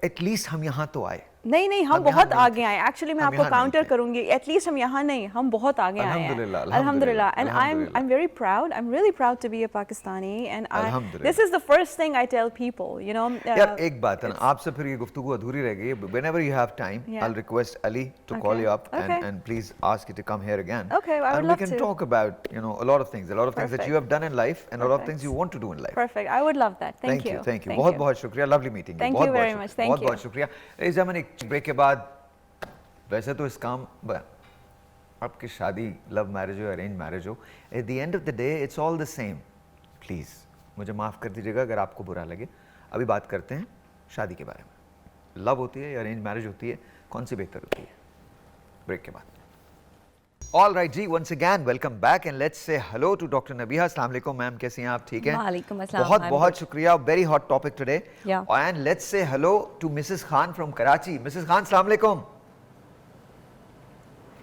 at least हम यहाँ तो आए. नहीं हम हम बहुत यहाँ नहीं आगे आए. Actually मैं हम आपको यहाँ नहीं काउंटर थे. करूंगी. एटलीस्ट हम यहाँ नहीं, हम बहुत आगे आए हैं. अल्हम्दुलिल्लाह, Alhamdulillah. And अल्हम्दुलिल्लाह. I'm very proud. I'm really proud to be a Pakistani. And Alhamdulillah. this is the first thing I tell people. You know. यार एक बात है ना, आपसे फिर ये गुफ्तगू अधूरी रह गई. Whenever you have time, Yeah. I'll request Ali to call Okay. you up Okay. and please ask you to come here again. Okay, I would and love we can to. talk about a lot of things that Perfect. you have done in life and a lot of Perfect. things you want to do in life. Perfect. I would love that. Thank you. Thank you. बहुत बहुत शुक्रिया. Lovely meeting you. Thank बहुत you बहुत very शुक्रिया. much. Thank बहुत you. बहुत शुक्रिया. इस जमाने एक ब्रेक के बाद वैसे तो इस काम आपकी शादी लव मैरिज हो अरेंज मैरिज हो, at the end of the day it's all the same. Please मुझे माफ़ कर दीजिएगा अगर आपको बुरा लगे. अभी बात करते हैं शादी के बारे में. लव होती है या अरेंज मैरिज होती है, कौन सी बेहतर होती है? ब्रेक के बाद. All right ji, once again welcome back and let's say hello to Dr. Nabiha. अस्सलाम वालेकुम मैम, कैसी हैं आप? ठीक हैं? वालेकुम अस्सलाम. बहुत I'm बहुत good. शुक्रिया. Very hot topic today. Yeah. And let's say hello to Mrs. Khan from Karachi. Mrs. Khan, अस्सलाम वालेकुम.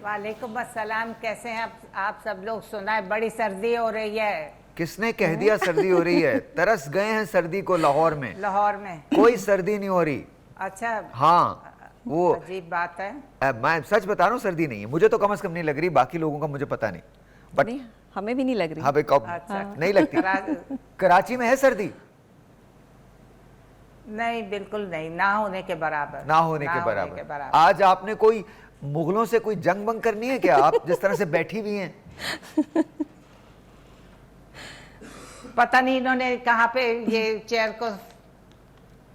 वालेकुम अस्सलाम. कैसे हैं आप सब लोग? सुना है बड़ी सर्दी हो रही है. किसने कह दिया सर्दी हो रही है? तरस गए हैं सर्दी को लाहौर में. लाहौर में कोई सर्दी नहीं हो रही. अच्छा, हाँ, वो अजीब बात है. मैं सच बता रहा हूँ, सर्दी नहीं है. मुझे तो कम से कम नहीं लग रही, बाकी लोगों का मुझे पता नहीं. बट नहीं, हमें भी नहीं लग रही. हाँ भाई, अच्छा. नहीं लगती. कराची में है सर्दी? नहीं, बिल्कुल नहीं. ना होने के बराबर. ना होने के बराबर. आज आपने कोई मुगलों से कोई जंग बंग करनी है क्या? आप जिस तरह से बैठी हुई हैं. पता नहीं इन्होंने कहाँ पे ये चेयर को.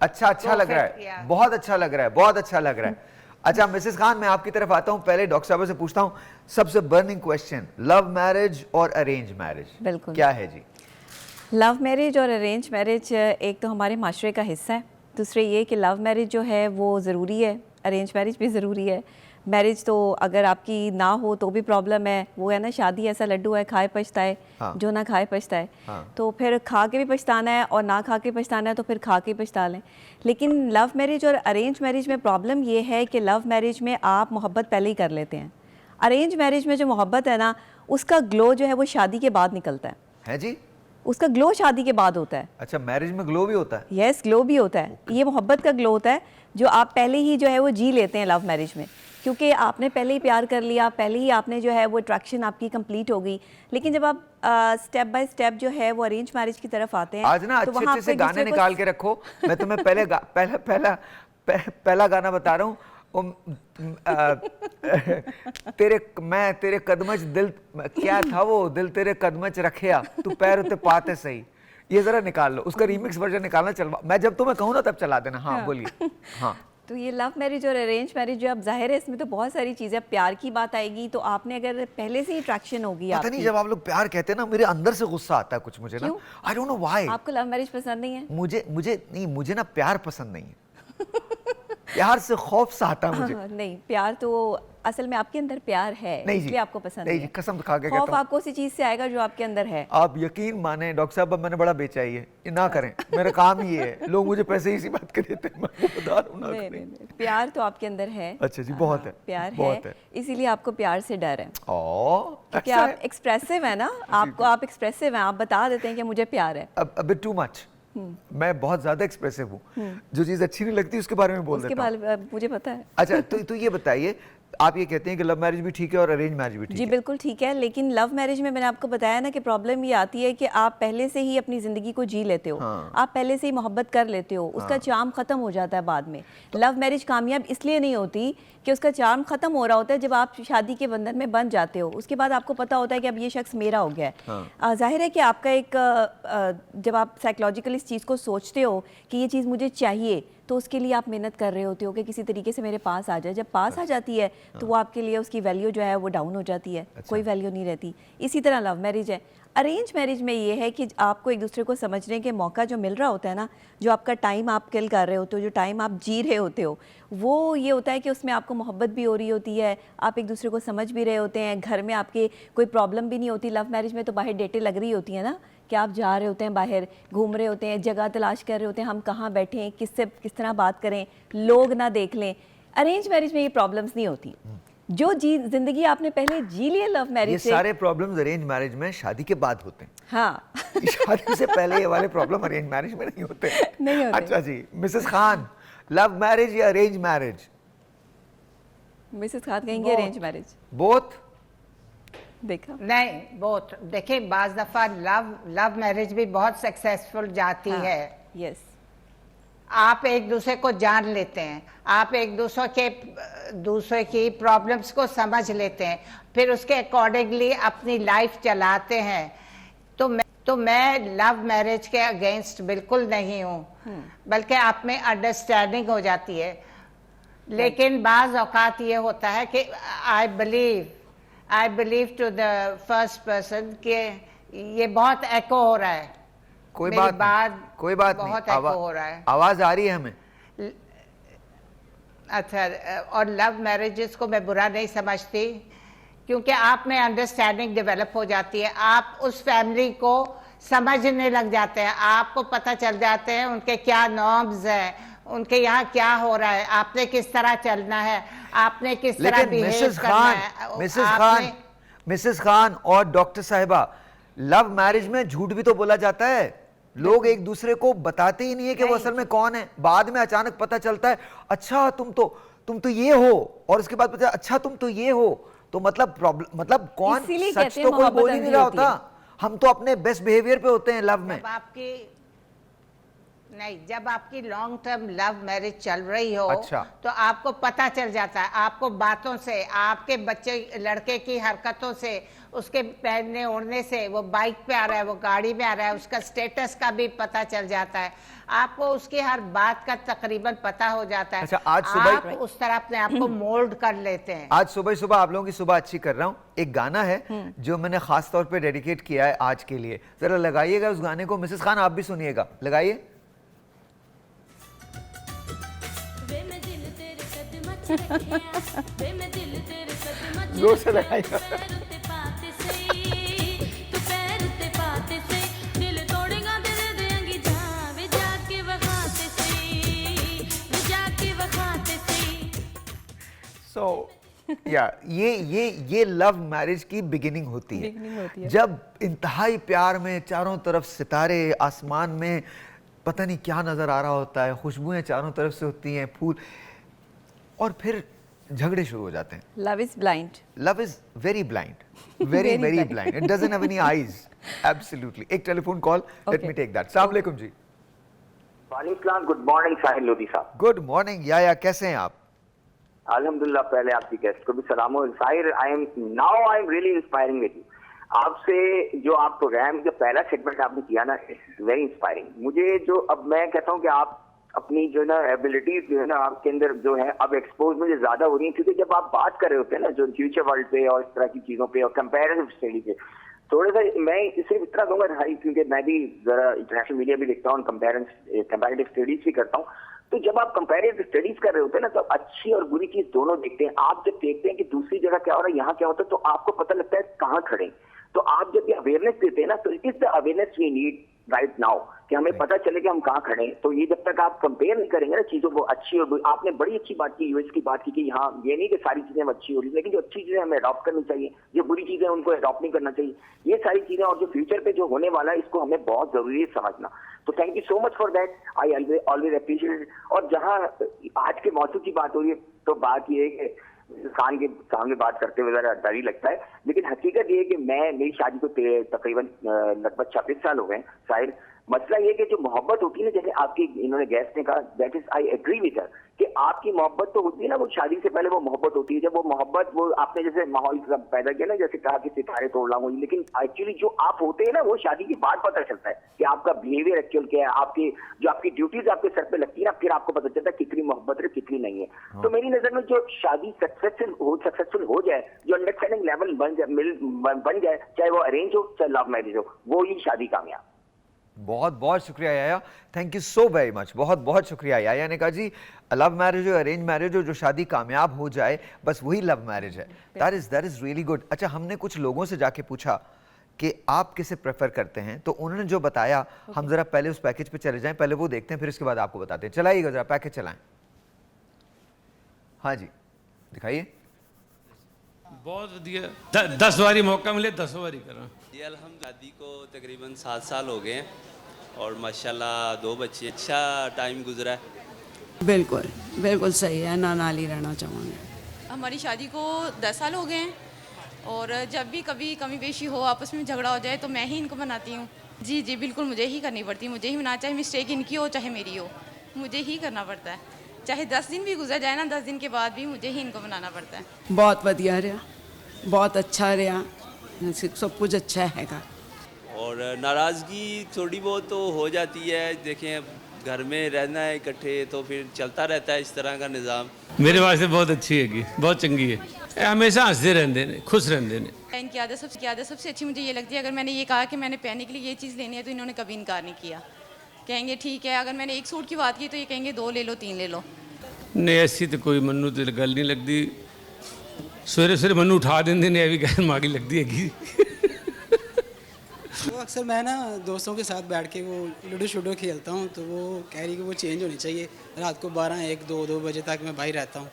अच्छा लग रहा है. बहुत अच्छा लग रहा है. बहुत अच्छा लग रहा है. अच्छा मिसेस खान, मैं आपकी तरफ आता हूँ. पहले डॉक्टर साहब से पूछता हूँ सबसे बर्निंग क्वेश्चन, लव मैरिज और अरेंज मैरिज बिल्कुल. क्या है जी? लव मैरिज और अरेंज मैरिज एक तो हमारे माशरे का हिस्सा है. दूसरे ये कि लव मैरिज जो है वो ज़रूरी है, अरेंज मैरिज भी ज़रूरी है. मैरिज तो अगर आपकी ना हो तो भी प्रॉब्लम है. वो है ना, शादी ऐसा लड्डू है, खाए पछताए. हाँ. जो ना खाए पछताए. हाँ. तो फिर खा के भी पछताना है और ना खा के पछताना है तो फिर खा के पछता लें. लेकिन लव मैरिज और अरेंज मैरिज में प्रॉब्लम ये है कि लव मैरिज में आप मोहब्बत पहले ही कर लेते हैं. अरेंज मैरिज में जो मोहब्बत है ना, उसका ग्लो जो है वो शादी के बाद निकलता है जी. उसका ग्लो शादी के बाद होता है. अच्छा, मैरिज में ग्लो भी होता है? यस, ग्लो भी होता है. ये मोहब्बत का ग्लो होता है जो आप पहले ही जो है वो जी लेते हैं लव मैरिज में, क्योंकि आपने पहले ही प्यार कर लिया, पहले ही आपने जो है वो अट्रैक्शन आपकी कंप्लीट हो गई. लेकिन जब आप स्टेप बाय स्टेप जो है वो अरेंज मैरिज की तरफ आते हैं, आज ना तो अच्छे से गाने निकाल के रखो. मैं तुम्हें पहला गाना बता रहा हूँ. तेरे कदमच दिल, क्या था वो, दिल तेरे कदमच रखिया तू पैर उते पाते सही. ये जरा निकाल लो, उसका रीमिक्स वर्जन निकालना. चलवा, मैं जब तुम्हें कहूँ ना तब चला देना. हाँ बोलिए. हाँ, तो ये लव मैरिज और अरेंज मैरिज जो अब जाहिर है इसमें तो बहुत सारी चीज़ें, प्यार की बात आएगी तो आपने अगर पहले से ही अट्रैक्शन होगी पता नहीं, जब आप लोग प्यार कहते हैं ना, मेरे अंदर से गुस्सा आता है कुछ. मुझे ना, आई डोंट नो व्हाई. आपको लव मैरिज पसंद नहीं है? मुझे ना प्यार पसंद नहीं है. प्यार से खौफ सा आता है मुझे. नहीं, प्यार तो असल में आपके अंदर प्यार है, नहीं जी, इसलिए आपको पसंद नहीं है। जी, कसम खा के खौफ कहता हूँ। आपको उसी चीज से आएगा जो आपके अंदर है। आप यकीन माने डॉक्टर साहब, अब मैंने बड़ा बेचाई है, ये ना करें, मेरा काम ही है, लोग मुझे पैसे इसी बात के देते हैं, मैं वो बता रहा हूँ ना नहीं, करें। नहीं, नहीं, प्यार तो आपके अंदर है। अच्छा जी, बहुत है, प्यार बहुत है, इसीलिए आपको प्यार से डर है, क्योंकि ऐसा आप है? एक्सप्रेसिव है ना, आप एक्सप्रेसिव हैं, आप बता देते हैं कि मुझे प्यार है। अब अ बिट टू मच, मैं बहुत ज्यादा एक्सप्रेसिव हूँ, जो चीज अच्छी नहीं लगती उसके बारे में बोल उसके देता हूँ। बाद मुझे पता है। अच्छा, तो ये बताइए, आप ये कहते हैं कि लव मैरिज भी ठीक है और अरेंज मैरिज भी ठीक जी है। बिल्कुल ठीक है, लेकिन लव मैरिज में मैंने आपको बताया ना कि प्रॉब्लम ये आती है कि आप पहले से ही अपनी ज़िंदगी को जी लेते हो, हाँ। आप पहले से ही मोहब्बत कर लेते हो, उसका चार्म ख़त्म हो जाता है बाद में। लव मैरिज कामयाब इसलिए नहीं होती कि उसका चार्म ख़त्म हो रहा होता है जब आप शादी के बंधन में बंध जाते हो, उसके बाद आपको पता होता है कि अब ये शख्स मेरा हो गया है। जाहिर है कि आपका एक जब आप साइकोलॉजिकली इस चीज़ को सोचते हो कि ये चीज़ मुझे चाहिए, तो उसके लिए आप मेहनत कर रहे होते हो कि किसी तरीके से मेरे पास आ जाए। जब पास आ जाती है तो वो आपके लिए उसकी वैल्यू जो है वो डाउन हो जाती है, कोई वैल्यू नहीं रहती। इसी तरह लव मैरिज है। अरेंज मैरिज में ये है कि आपको एक दूसरे को समझने के मौका जो मिल रहा होता है ना, जो आपका टाइम आप किल कर रहे होते हो, जो टाइम आप जी रहे होते हो, वो ये होता है कि उसमें आपको मोहब्बत भी हो रही होती है, आप एक दूसरे को समझ भी रहे होते हैं, घर में आपके कोई प्रॉब्लम भी नहीं होती। लव मैरिज में तो बाहर डेटें लग रही होती हैं ना, कि आप जा रहे होते हैं, बाहर घूम रहे होते हैं, जगह तलाश कर रहे होते हैं, हम कहाँ बैठे हैं, किस तरह बात करें, लोग ना देख लें। अरेंज मैरिज में ये प्रॉब्लम्स नहीं होती। जो जिंदगी आपने पहले जी ली है लव ये मैरिज से। सारे प्रॉब्लम्स अरेंज मैरिज में शादी के बाद होते हैं। हाँ शादी से पहले ये वाले प्रॉब्लम अरेंज मैरिज में नहीं होते। नहीं होते। अच्छा जी, मिसेस खान, लव मैरिज या अरेंज मैरिज? मिसेस खान कहेंगे अरेंज मैरिज। बोथ? देखा नहीं, बहुत देखिए, बाज दफा लव मैरिज भी बहुत सक्सेसफुल जाती है। यस, आप एक दूसरे को जान लेते हैं, आप एक दूसरे की प्रॉब्लम्स को समझ लेते हैं, फिर उसके अकॉर्डिंगली अपनी लाइफ चलाते हैं। तो मैं लव मैरिज के अगेंस्ट बिल्कुल नहीं हूँ, बल्कि आप में अंडरस्टैंडिंग हो जाती है। लेकिन बाज औकात ये होता है कि I believe to the first person कि ये बहुत एको हो रहा है। कोई मेरी बात नहीं, कोई बात बहुत नहीं, एको हो रहा है। आवाज आ रही है हमें। अच्छा, और लव मैरिजेस को मैं बुरा नहीं समझती, क्योंकि आप में अंडरस्टैंडिंग डेवलप हो जाती है, आप उस फैमिली को समझने लग जाते हैं, आपको पता चल जाते हैं उनके क्या नॉर्म्स हैं, उनके यहाँ क्या हो रहा है, आपने किस तरह चलना है, आपने किस तरह बिहेव करना है। मिसेस खान और डॉक्टर साहिबा, लव मैरिज में झूठ भी तो बोला जाता है। लोग एक दूसरे को बताते ही नहीं है कि वो असल में कौन है। बाद में अचानक पता चलता है, अच्छा तुम तो ये हो, और उसके बाद पता अच्छा तुम तो ये हो। तो मतलब कौन सच तो कोई बोल ही नहीं रहा होता। हम तो अपने बेस्ट बिहेवियर पे होते हैं लव में। जब आपकी लॉन्ग टर्म लव मैरिज चल रही हो, अच्छा। तो आपको पता चल जाता है, आपको बातों से, आपके बच्चे लड़के की हरकतों से, उसके पहनने ओढ़ने से, वो बाइक पे आ रहा है, वो गाड़ी में आ रहा है, उसका स्टेटस का भी पता चल जाता है, आपको उसकी हर बात का तकरीबन पता हो जाता है। अच्छा, आज सुबह आप उस तरह अपने आप को मोल्ड कर लेते हैं। आज सुबह आप लोगों की सुबह अच्छी कर रहा हूँ। एक गाना है जो मैंने खास तौर पे डेडिकेट किया है आज के लिए, जरा लगाइएगा उस गाने को। मिसेस खान आप भी सुनिएगा, लगाइए। जोर से लगाइएगा। So, ये लव मैरिज की बिगिनिंग होती है, जब इंतहाई प्यार में चारों तरफ सितारे, आसमान में पता नहीं क्या नजर आ रहा होता है, खुशबुएं चारों तरफ से होती हैं, फूल, और फिर झगड़े शुरू हो जाते हैं। Love is blind. Love is very blind, very blind. It doesn't have any eyes. Absolutely. एक telephone call, let me take that. अस्सलाम वालेकुम जी। वालेकुम, गुड मॉर्निंग साहिल लोधी साहब। Good morning. या कैसे हैं आप? अल्हम्दुलिल्लाह, पहले आपकी गेस्ट को भी सलाम हो। Sahir, I am really inspiring with you. आपसे जो आप प्रोग्राम का पहला सेगमेंट आपने किया ना, इट्स वेरी इंस्पायरिंग। मुझे जो अब मैं कहता हूँ कि आप अपनी जो ना एबिलिटीज जो है ना आपके अंदर जो है अब एक्सपोज मुझे ज्यादा हो रही है, क्योंकि जब आप बात कर रहे होते हैं ना जो फ्यूचर वर्ल्ड पे और इस तरह की चीजों पे और कंपैरेटिव स्टडी पे, थोड़ा सा मैं सिर्फ इतना कहूँगा, क्योंकि मैं भी जरा इंटरनेशनल मीडिया भी देखता हूँ, कंपैरेटिव स्टडीज भी करता हूँ, तो जब आप कंपैरेटिव स्टडीज कर रहे होते हैं ना, तो अच्छी और बुरी चीज दोनों देखते हैं। आप जब देखते हैं कि दूसरी जगह क्या हो रहा है, यहाँ क्या होता है, तो आपको पता लगता है कहाँ खड़े हैं। तो आप जब ये अवेयरनेस देते हैं ना, तो it is the awareness we need right now, कि हमें पता चले कि हम कहाँ खड़े हैं। तो ये जब तक आप कंपेयर नहीं करेंगे ना चीजों को, अच्छी और आपने बड़ी अच्छी बात की, यूएस की बात की कि हाँ ये नहीं कि सारी चीजें हम अच्छी हो रही, लेकिन जो अच्छी चीजें हमें अडॉप्ट करनी चाहिए, जो बुरी चीजें उनको अडॉप्ट नहीं करना चाहिए, ये सारी चीजें। और जो फ्यूचर पे जो होने वाला है, इसको हमें बहुत जरूरी है समझना। तो thank you so much for that, I always appreciate. और जहाँ आज के मौसम की बात हो रही है, तो बात ये है कि इंसान के सामने बात करते हुए जरा डर ही लगता है, लेकिन हकीकत ये है कि मेरी शादी को तकरीबन लगभग 26 साल हो गए शायद। मसला ये कि जो मोहब्बत होती है ना, जैसे आपकी इन्होंने गेस्ट ने कहा, that is I agree with her, कि आपकी मोहब्बत तो होती है ना, वो शादी से पहले वो मोहब्बत होती है। जब वो मोहब्बत, वो आपने जैसे माहौल पैदा किया ना, जैसे कहा कि सितारे तोड़ लाऊंगी, लेकिन एक्चुअली जो आप होते हैं ना, वो शादी के बाद पता चलता है कि आपका बिहेवियर एक्चुअल क्या है, आपकी जो आपकी ड्यूटीज आपके सर पे लगती है ना, फिर आपको पता चलता है कितनी मोहब्बत है कितनी नहीं है। तो मेरी नजर में जो शादी सक्सेसफुल हो जाए, जो अंडरस्टैंडिंग लेवल बन जाए, चाहे वो अरेंज हो चाहे लव मैरिज हो, वो ही शादी कामयाब। बहुत बहुत शुक्रिया Yaya, thank you so very much. बहुत बहुत शुक्रिया। याया ने कहा जी लव मैरिज हो अरेंज मैरिज हो, जो शादी कामयाब हो जाए बस वही लव मैरिज है। That is really good. अच्छा, हमने कुछ लोगों से जाके पूछा कि आप किसे प्रेफर करते हैं, तो उन्होंने जो बताया, हम जरा पहले उस पैकेज पे चले जाएं, पहले वो देखते हैं, फिर इसके बाद आपको बताते हैं। चलाइएगा जरा, पैकेज चलाएं। हाँ जी, दिखाइए। बहुत वधिया, 10 वारी मौका मिले 10 वारी करा जी। अल्हम्दुलिल्लाह शादी को तकरीबन 7 साल हो गए हैं और माशाल्लाह 2 बच्चे, अच्छा टाइम गुजरा है। बिल्कुल बिल्कुल सही है, नाल ही रहना चाहूँगे। हमारी शादी को 10 साल हो गए हैं और जब भी कभी कमी पेशी हो, आपस में झगड़ा हो जाए, तो मैं ही इनको मनाती हूँ। जी जी बिल्कुल, मुझे ही करनी पड़ती है, मुझे ही मना, चाहे मिस्टेक इनकी हो चाहे मेरी हो, मुझे ही करना पड़ता है। चाहे 10 दिन भी गुजर जाए ना, 10 दिन के बाद भी मुझे ही इनको मनाना पड़ता है। बहुत वधिया रहा, बहुत अच्छा रहा, सब कुछ अच्छा हैगा। और नाराज़गी थोड़ी बहुत तो हो जाती है, देखें अब घर में रहना है इकट्ठे, तो फिर चलता रहता है इस तरह का निज़ाम। मेरे वास्ते बहुत अच्छी हैगी, बहुत चंगी है, हमेशा हंसते रहते हैं, खुश रहते हैं। इनकी आदत सबसे अच्छी मुझे ये लगती है, अगर मैंने ये कहा कि मैंने पहनने के लिए ये चीज़ लेनी है, तो इन्होंने कभी इनकार नहीं किया। कहेंगे ठीक है, अगर मैंने एक सूट की बात की तो ये कहेंगे 2 ले लो 3 ले लो। नहीं ऐसी तो कोई मनु तो गल नहीं लगती, सवेरे सवेरे मनु उठा देंगे ने, भी कहन मागी लगती हैगी। तो अक्सर मैं ना दोस्तों के साथ बैठ के वो लूडो शूडो खेलता हूँ, तो वो कह रही कि वो चेंज होनी चाहिए, रात को 12, 1, 2 बजे तक मैं बाहर रहता हूँ।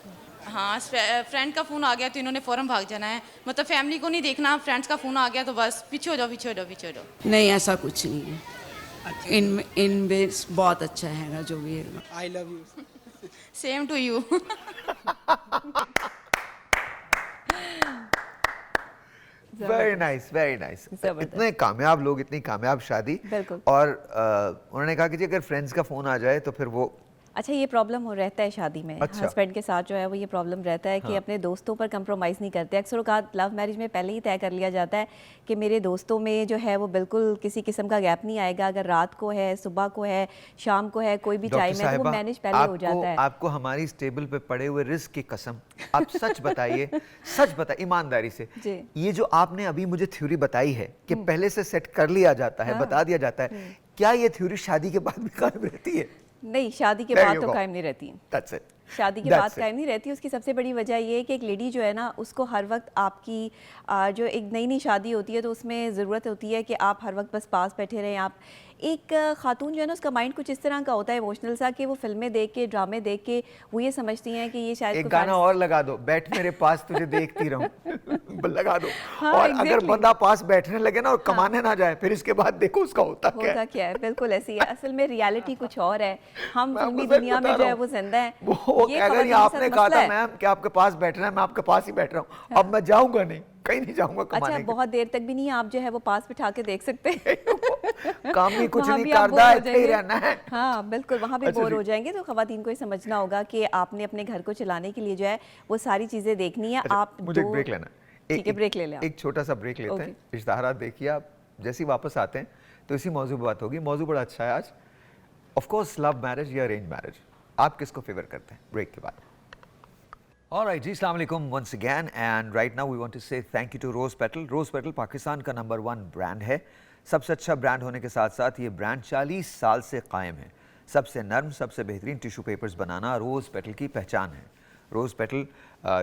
हाँ, फ्रेंड का फ़ोन आ गया तो इन्होंने फ़ौरन भाग जाना है, मतलब फैमिली को नहीं देखना, फ्रेंड्स का फ़ोन आ गया तो बस पीछे हो जाओ पीछे हो जाओ पीछे हो जाओ। नहीं ऐसा कुछ नहीं है, इन बेस बहुत अच्छा हैगा जो भी है। I love you. Same to you. Very nice, very nice. इतने कामयाब लोग, इतनी कामयाब शादी। बिल्कुल। और उन्होंने कहा कि जी अगर फ्रेंड्स का फोन आ जाए तो फिर वो अच्छा, ये प्रॉब्लम हो रहता है शादी में, अच्छा। हस्बैंड के साथ जो है वो ये प्रॉब्लम रहता है कि अपने दोस्तों पर कंप्रोमाइज़ नहीं करते। अक्सर औक़ात लव मैरिज में पहले ही तय कर लिया जाता है कि मेरे दोस्तों में जो है वो बिल्कुल किसी किस्म का गैप नहीं आएगा, अगर रात को है, सुबह को है, शाम को है, कोई भी टाइम है, तो वो मैनेज पहले हो जाता है। आपको हमारी इस टेबल पे पड़े हुए रिस्क की कसम, आप सच बताइए, सच बताइए ईमानदारी से, ये जो आपने अभी मुझे थ्योरी बताई है कि पहले से सेट कर लिया जाता है, बता दिया जाता है, क्या ये थ्योरी शादी के बाद भी कायम रहती है? नहीं, शादी के बाद तो कायम नहीं रहती है। That's it. शादी के बाद कायम नहीं रहती। उसकी सबसे बड़ी वजह ये है कि एक लेडी जो है ना, उसको हर वक्त आपकी जो एक नई नई शादी होती है तो उसमें ज़रूरत होती है कि आप हर वक्त बस पास बैठे रहें। आप एक खातून जो है ना, उसका माइंड कुछ इस तरह का होता है इमोशनल सा, कि वो फिल्में देख के, ड्रामे देख के वो ये समझती हैं कि ये शायद एक गाना और लगा दो, बैठ मेरे पास तुझे देखती रहूं, लगा दो। हाँ, और exactly. अगर बंदा पास बैठने लगे ना और कमाने ना जाए, फिर इसके बाद देखो उसका होता क्या है। बिल्कुल ऐसी है। असल में रियलिटी कुछ और है, हम मैं फिल्मी आपको सच दुनिया में बता जो रहा है हूं। वो जिंदा है। वो अगर ये आपने कहा था मैम कि आपके पास बैठना है, मैं आपके पास ही बैठ रहा हूँ, अब मैं जाऊंगा नहीं, कहीं नहीं जाऊंगा कमाने। अच्छा, बहुत देर तक भी नहीं, आप जो है वो पास बिठा के देख सकते हैं। काम भी कुछ वहाँ नहीं भी आप करता बोर है, हो इत्थे ही जाएंगे। रहना है। हाँ बिल्कुल, वहाँ भी अच्छा बोर जी। हो जाएंगे। तो खवातीन को ये समझना होगा कि आपने अपने घर को चलाने के लिए जो है वो सारी चीजें देखनी है। अच्छा, आप मुझे एक ब्रेक लेना है। ठीक है, ब्रेक ले लें आप। एक छोटा सा ब्रेक लेते हैं, इश्तहारात देखिए आप, जैसे ही वापस आते हैं तो इसी मौजू पर बात होगी। मौजू बड़ा अच्छा है आज, ऑफ कोर्स लव मैरिज या अरेंज मैरिज, आप किसको फेवर करते हैं? ब्रेक के बाद। Alright, जी अस्सलाम वालेकुम once again, and right now we want to say thank you to Rose Petal. Rose Petal Pakistan का नंबर 1 ब्रांड है। सबसे अच्छा ब्रांड होने के साथ साथ ये ब्रांड 40 साल से कायम है। सबसे नर्म, सबसे बेहतरीन टिश्यू पेपर्स बनाना रोज़ पेटल की पहचान है। रोज़ पेटल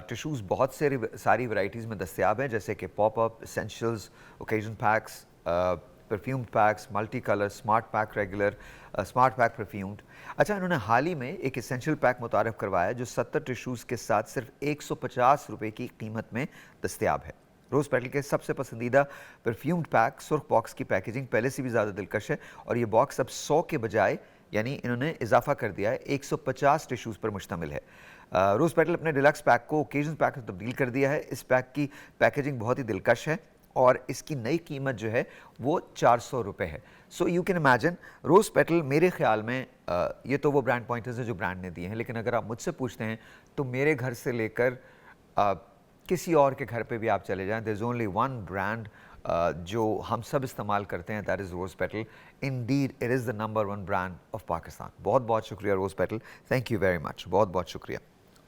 टिश्यूज़ बहुत सारी वैरायटीज़ में दस्तयाब हैं, जैसे कि popup, essentials, occasion PACS, perfumed PACS, multi colour, smart pack regular, smart pack perfumed. अच्छा, इन्होंने हाल ही में एक एसेंशियल पैक मुतारफ़ करवाया जो 70 टिश्यूज़ के साथ सिर्फ 150 रुपये की कीमत में दस्तयाब है। रोज़ पेटल के सबसे पसंदीदा परफ्यूम्ड पैक सुर्ख बॉक्स की पैकेजिंग पहले से भी ज़्यादा दिलकश है और ये बॉक्स अब 100 के बजाय यानी इन्होंने इजाफा कर दिया है, 150 टिश्यूज़ पर मुश्तमिल है। रोज़ पेटल अपने डिलक्स पैक को ओकेजन पैक में तब्दील कर दिया है। इस पैक की पैकेजिंग बहुत ही दिलकश है और इसकी नई कीमत जो है वो 400 रुपये है। So you can imagine rose petal मेरे ख्याल में ये तो वो ब्रांड पॉइंटर्स हैं जो ब्रांड ने दिए हैं, लेकिन अगर आप मुझसे पूछते हैं तो मेरे घर से लेकर किसी और के घर पे भी आप चले जाएं, there is only one brand जो हम सब इस्तेमाल करते हैं, that is Rose Petal. Indeed it is the number 1 brand of Pakistan. बहुत बहुत शुक्रिया Rose Petal, thank you very much, बहुत बहुत शुक्रिया।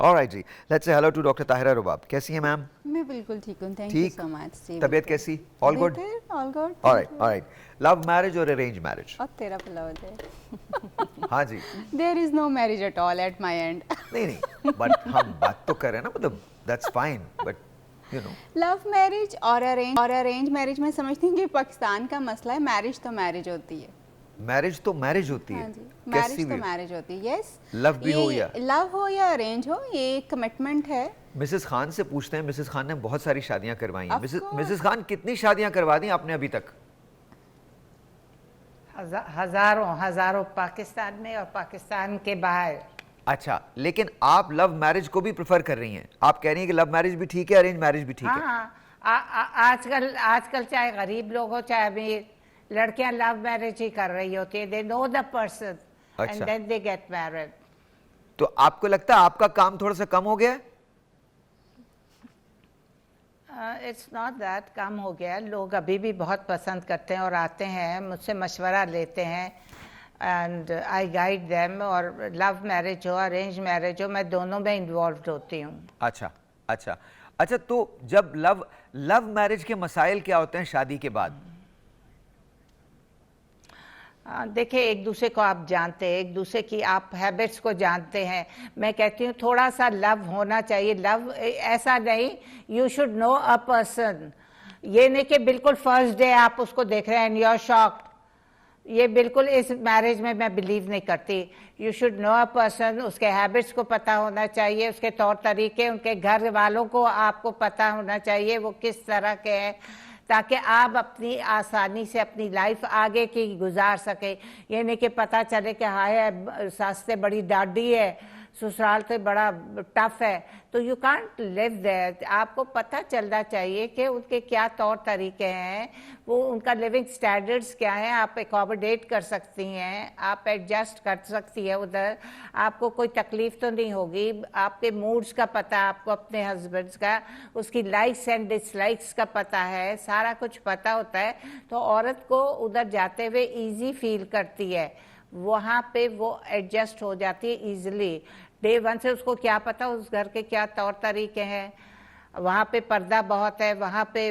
ऑलराइट जी, let's say hello to doctor Tahira Rubab. कैसी हैं मैम? मैं बिल्कुल ठीक हूँ, थैंक यू सो मच। तबीयत कैसी? All good? All good. Alright. Love marriage और अरेंज मैरिज? और तेरा भला हो जाए। हाँ जी। There is no marriage at all at my end. नहीं, बट हम बात तो कर रहे हैं ना, मतलब that's fine, but you know love marriage और अरेंज मैरिज में समझती हूँ कि पाकिस्तान का मसला है, मैरिज तो मैरिज होती है। मैरिज तो मैरिज होती है। हाँ जी, मैरिज तो मैरिज होती है। यस, लव भी हो या अरेंज हो, ये कमिटमेंट है। मिसेस खान से पूछते हैं, मिसेस खान ने बहुत सारी शादियां करवाई हैं। मिसेस खान, कितनी शादियां करवा दी आपने अभी तक? हजारों पाकिस्तान में और पाकिस्तान के बाहर। अच्छा, लेकिन आप लव मैरिज को भी प्रेफर कर रही हैं? आप कह रही हैं कि लव मैरिज भी ठीक है, अरेंज मैरिज भी ठीक है? हाँ, आजकल चाहे गरीब लोग हो चाहे अमीर, लड़कियां लव मैरिज ही कर रही होती है। They know the person and then they get married. तो आपको लगता है आपका काम थोड़ा सा कम हो गया है? इट्स नॉट दैट कम हो गया, लोग अभी भी बहुत पसंद करते हैं और आते हैं, मुझसे मशवरा लेते हैं एंड आई गाइड देम। और लव मैरिज हो अरेंज मैरिज हो, मैं दोनों में इन्वॉल्व होती हूँ। अच्छा, तो जब लव मैरिज के मसाइल क्या होते हैं शादी के बाद? देखिए, एक दूसरे को आप जानते हैं, एक दूसरे की आप हैबिट्स को जानते हैं। मैं कहती हूँ थोड़ा सा लव होना चाहिए। लव ऐसा नहीं, you should know a person. ये नहीं कि बिल्कुल फर्स्ट डे आप उसको देख रहे हैं एंड यू आर शॉक्ड। ये बिल्कुल इस मैरिज में मैं बिलीव नहीं करती। You should know a person, उसके हैबिट्स को पता होना चाहिए, उसके तौर तरीके, उनके घर वालों को आपको पता होना चाहिए वो किस तरह के हैं, ताकि आप अपनी आसानी से अपनी लाइफ आगे की गुजार सके। ये नहीं कि पता चले कि हाय सास से बड़ी डाडी है, ससुराल से बड़ा टफ है, तो यू कांट लिव देयर। आपको पता चलना चाहिए कि उनके क्या तौर तरीके हैं, वो उनका लिविंग स्टैंडर्ड्स क्या हैं। आप एकोमोडेट कर सकती हैं, आप एडजस्ट कर सकती है उधर, आपको कोई तकलीफ तो नहीं होगी। आपके मूड्स का पता आपको अपने हस्बैंड्स का, उसकी लाइक्स एंड डिसलाइक्स का पता है, सारा कुछ पता होता है। तो औरत को उधर जाते हुए ईजी फील करती है, वहाँ पे वो एडजस्ट हो जाती है ईजिली। डे वन से उसको क्या पता उस घर के क्या तौर तरीके हैं। वहाँ पे पर्दा बहुत है, वहाँ पे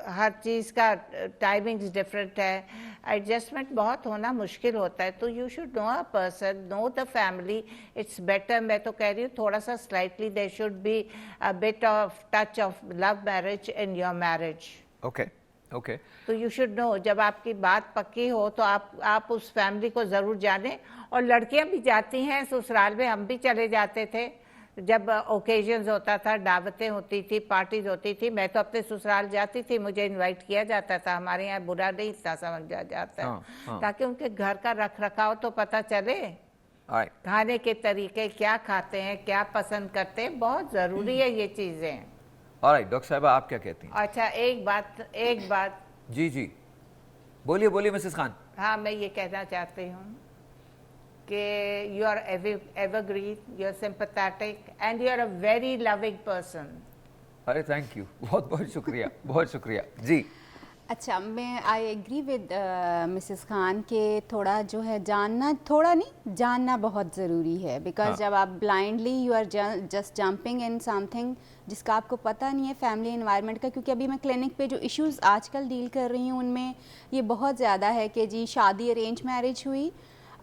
हर चीज़ का टाइमिंग्स डिफरेंट है, एडजस्टमेंट बहुत होना मुश्किल होता है। तो you should know a person, know the family, it's better. मैं तो कह रही हूँ थोड़ा सा slightly there should be a bit of touch of love marriage in your marriage. Okay. तो यू शुड नो, जब आपकी बात पक्की हो तो आप उस फैमिली को ज़रूर जानें। और लड़कियां भी जाती हैं ससुराल में, हम भी चले जाते थे जब ओकेजन्स होता था, दावतें होती थी, पार्टीज होती थी। मैं तो अपने ससुराल जाती थी, मुझे इनवाइट किया जाता था। हमारे यहाँ बुरा नहीं इतना समझा जाता है, ताकि उनके घर का रख रखाव तो पता चले, खाने के तरीके क्या खाते हैं, क्या पसंद करते हैं, बहुत ज़रूरी है ये चीज़ें। ऑलराइट, डॉक्टर साहिबा आप क्या कहती हैं? अच्छा, एक बात जी बोलिए मिसेस खान। हाँ, मैं ये कहना चाहती हूँ कि you are evergreen, you are sympathetic and you are a very loving person. अरे थैंक यू, बहुत शुक्रिया, बहुत शुक्रिया जी। अच्छा, मैं I agree with Mrs Khan के थोड़ा जो है जानना बहुत ज़रूरी है। बिकॉज जब आप blindly you are just jumping in something जिसका आपको पता नहीं है फैमिली एनवायरनमेंट का, क्योंकि अभी मैं क्लिनिक पे जो इश्यूज़ आजकल डील कर रही हूँ उनमें ये बहुत ज़्यादा है कि जी शादी अरेंज मैरिज हुई,